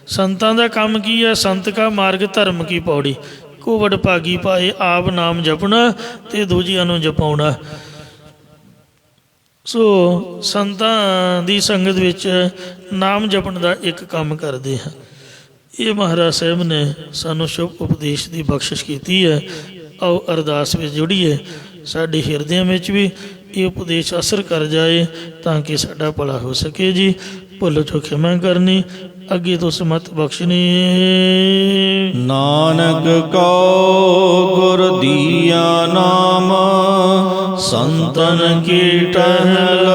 ਸੰਤਾਂ ਦਾ ਕੰਮ ਕੀ ਹੈ? ਸੰਤ ਕਾ ਮਾਰਗ ਧਰਮ ਕੀ ਪੌੜੀ। ਕੋ ਵਡਭਾਗੀ ਪਾਏ ਆਪ ਨਾਮ ਜਪਣਾ ਅਤੇ ਦੂਜਿਆਂ ਨੂੰ ਜਪਾਉਣਾ। ਸੋ ਸੰਤਾਂ ਦੀ ਸੰਗਤ ਵਿੱਚ ਨਾਮ ਜਪਣ ਦਾ ਇੱਕ ਕੰਮ ਕਰਦੇ ਹਾਂ। ਇਹ ਮਹਾਰਾਜ ਸਾਹਿਬ ਨੇ ਸਾਨੂੰ ਸ਼ੁਭ ਉਪਦੇਸ਼ ਦੀ ਬਖਸ਼ਿਸ਼ ਕੀਤੀ ਹੈ। ਆਓ ਅਰਦਾਸ ਵਿੱਚ ਜੁੜੀਏ, ਸਾਡੇ ਹਿਰਦਿਆਂ ਵਿੱਚ ਵੀ ਇਹ ਉਪਦੇਸ਼ ਅਸਰ ਕਰ ਜਾਏ ਤਾਂ ਕਿ ਸਾਡਾ ਭਲਾ ਹੋ ਸਕੇ ਜੀ। ਭੁੱਲ ਚੁੱਕ ਖਿਮਾ ਕਰਨੀ, ਅੱਗੇ ਤੋਂ ਸਮਤ ਬਖਸ਼ਣੀ। ਨਾਨਕ ਕਉ ਗੁਰ ਦੀਆ ਨਾਮ। ਸੰਤਨ ਕੀ ਟਹਿਲ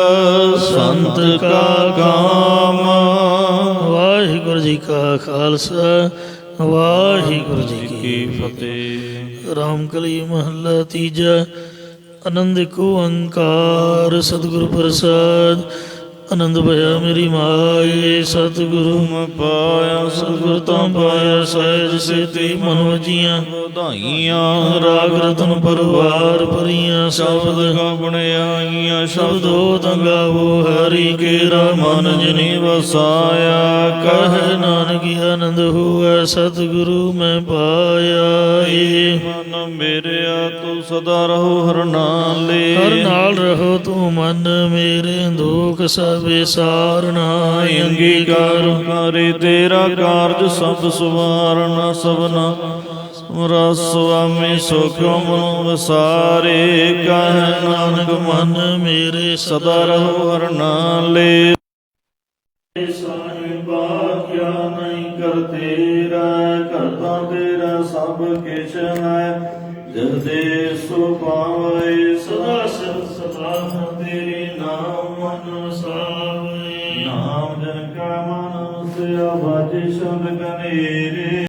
ਸੰਤ ਕਾ ਕਾਮ। ਵਾਹਿਗੁਰੂ ਜੀ ਕਾ ਖਾਲਸਾ, ਵਾਹਿਗੁਰੂ ਜੀ ਕੀ ਫਤਿਹ। ਰਾਮ ਕਲੀ ਮਹੱਲਾ ਤੀਜਾ। ਆਨੰਦ ਏਕ ਓੰਕਾਰ ਸਤਿਗੁਰ ਪ੍ਰਸਾਦ। ਆਨੰਦ ਭਇਆ ਮੇਰੀ ਮਾਏ ਸਤਿਗੁਰੂ ਤੁਮ ਪਾਇਆ ਸਤਿਗੁਰ ਤੋਂ ਪਾਇਆ ਸਹਿਜ ਸੇਤੀ ਮਨ ਵਜੀਆਂ ਵਧਾਈਆਂ ਰਾਗ ਰਤਨ ਪਰਵਾਰ ਭਰੀਆਂ ਸ਼ਬਦ ਸ਼ਬਦ ਗਾਵਣ ਆਈਆਂ ਸ਼ਬਦੋ ਸ਼ਬਦੋ ਤੰਗਾਵੋ ਹਰੀ ਕੇਰਾ ਮਨ ਜਿਨੀ ਵਸਾਇਆ ਕਹਿ ਨਾਨਕ ਆਨੰਦ ਹੋਇ ਸਤਿਗੁਰੂ ਮੈਂ ਪਾਇਆ ਏ ਮਨ ਮੇਰਿਆ ਤੂੰ ਸਦਾ ਰਹੋ ਹਰ ਨਾਲੇ ਹਰ ਨਾਲ ਰਹੋ ਤੂੰ ਮਨ ਮੇਰੇ ਦੁਖ ਸਭੇ ਸਾਰਨਾ ਅੰਗੀਕਾਰ ਕਰੇ ਤੇਰਾ ਕਾਰਜ ਸਭ ਸਵਾਰਨਾ ਸਭਨਾ ਮੁਰਾ ਸੁਆਮੀ ਸੋ ਕਿਉ ਮਨੁ ਵਸਾਰੇ ਕਹਿ ਨਾਨਕ ਮਨ ਮੇਰੇ ਸਦਾ ਰਹੋ ਹਰ ਨਾਲੇ ਸਾਹਿਬਾ ਕਿਆ ਨਹੀਂ ਕਰਤੇ ਰਹਿ ਕਰਤਾ ਤੇਰਾ ਸਭ ਕਿਛ ਹੈ ਜਗਦੇ ਸੋ ਪਾਵੇ ਸਦਾ ਸਿਰ ਸਦਾ ਤੇਰੇ ਨਾਮ ਮਨ ਵਸਾਵੇ ਨਾਮ ਜਨ ਕਾ ਮਨ ਸਿਆ ਬਾਜੇ ਸ਼ਬਦ ਕਨੇਰੇ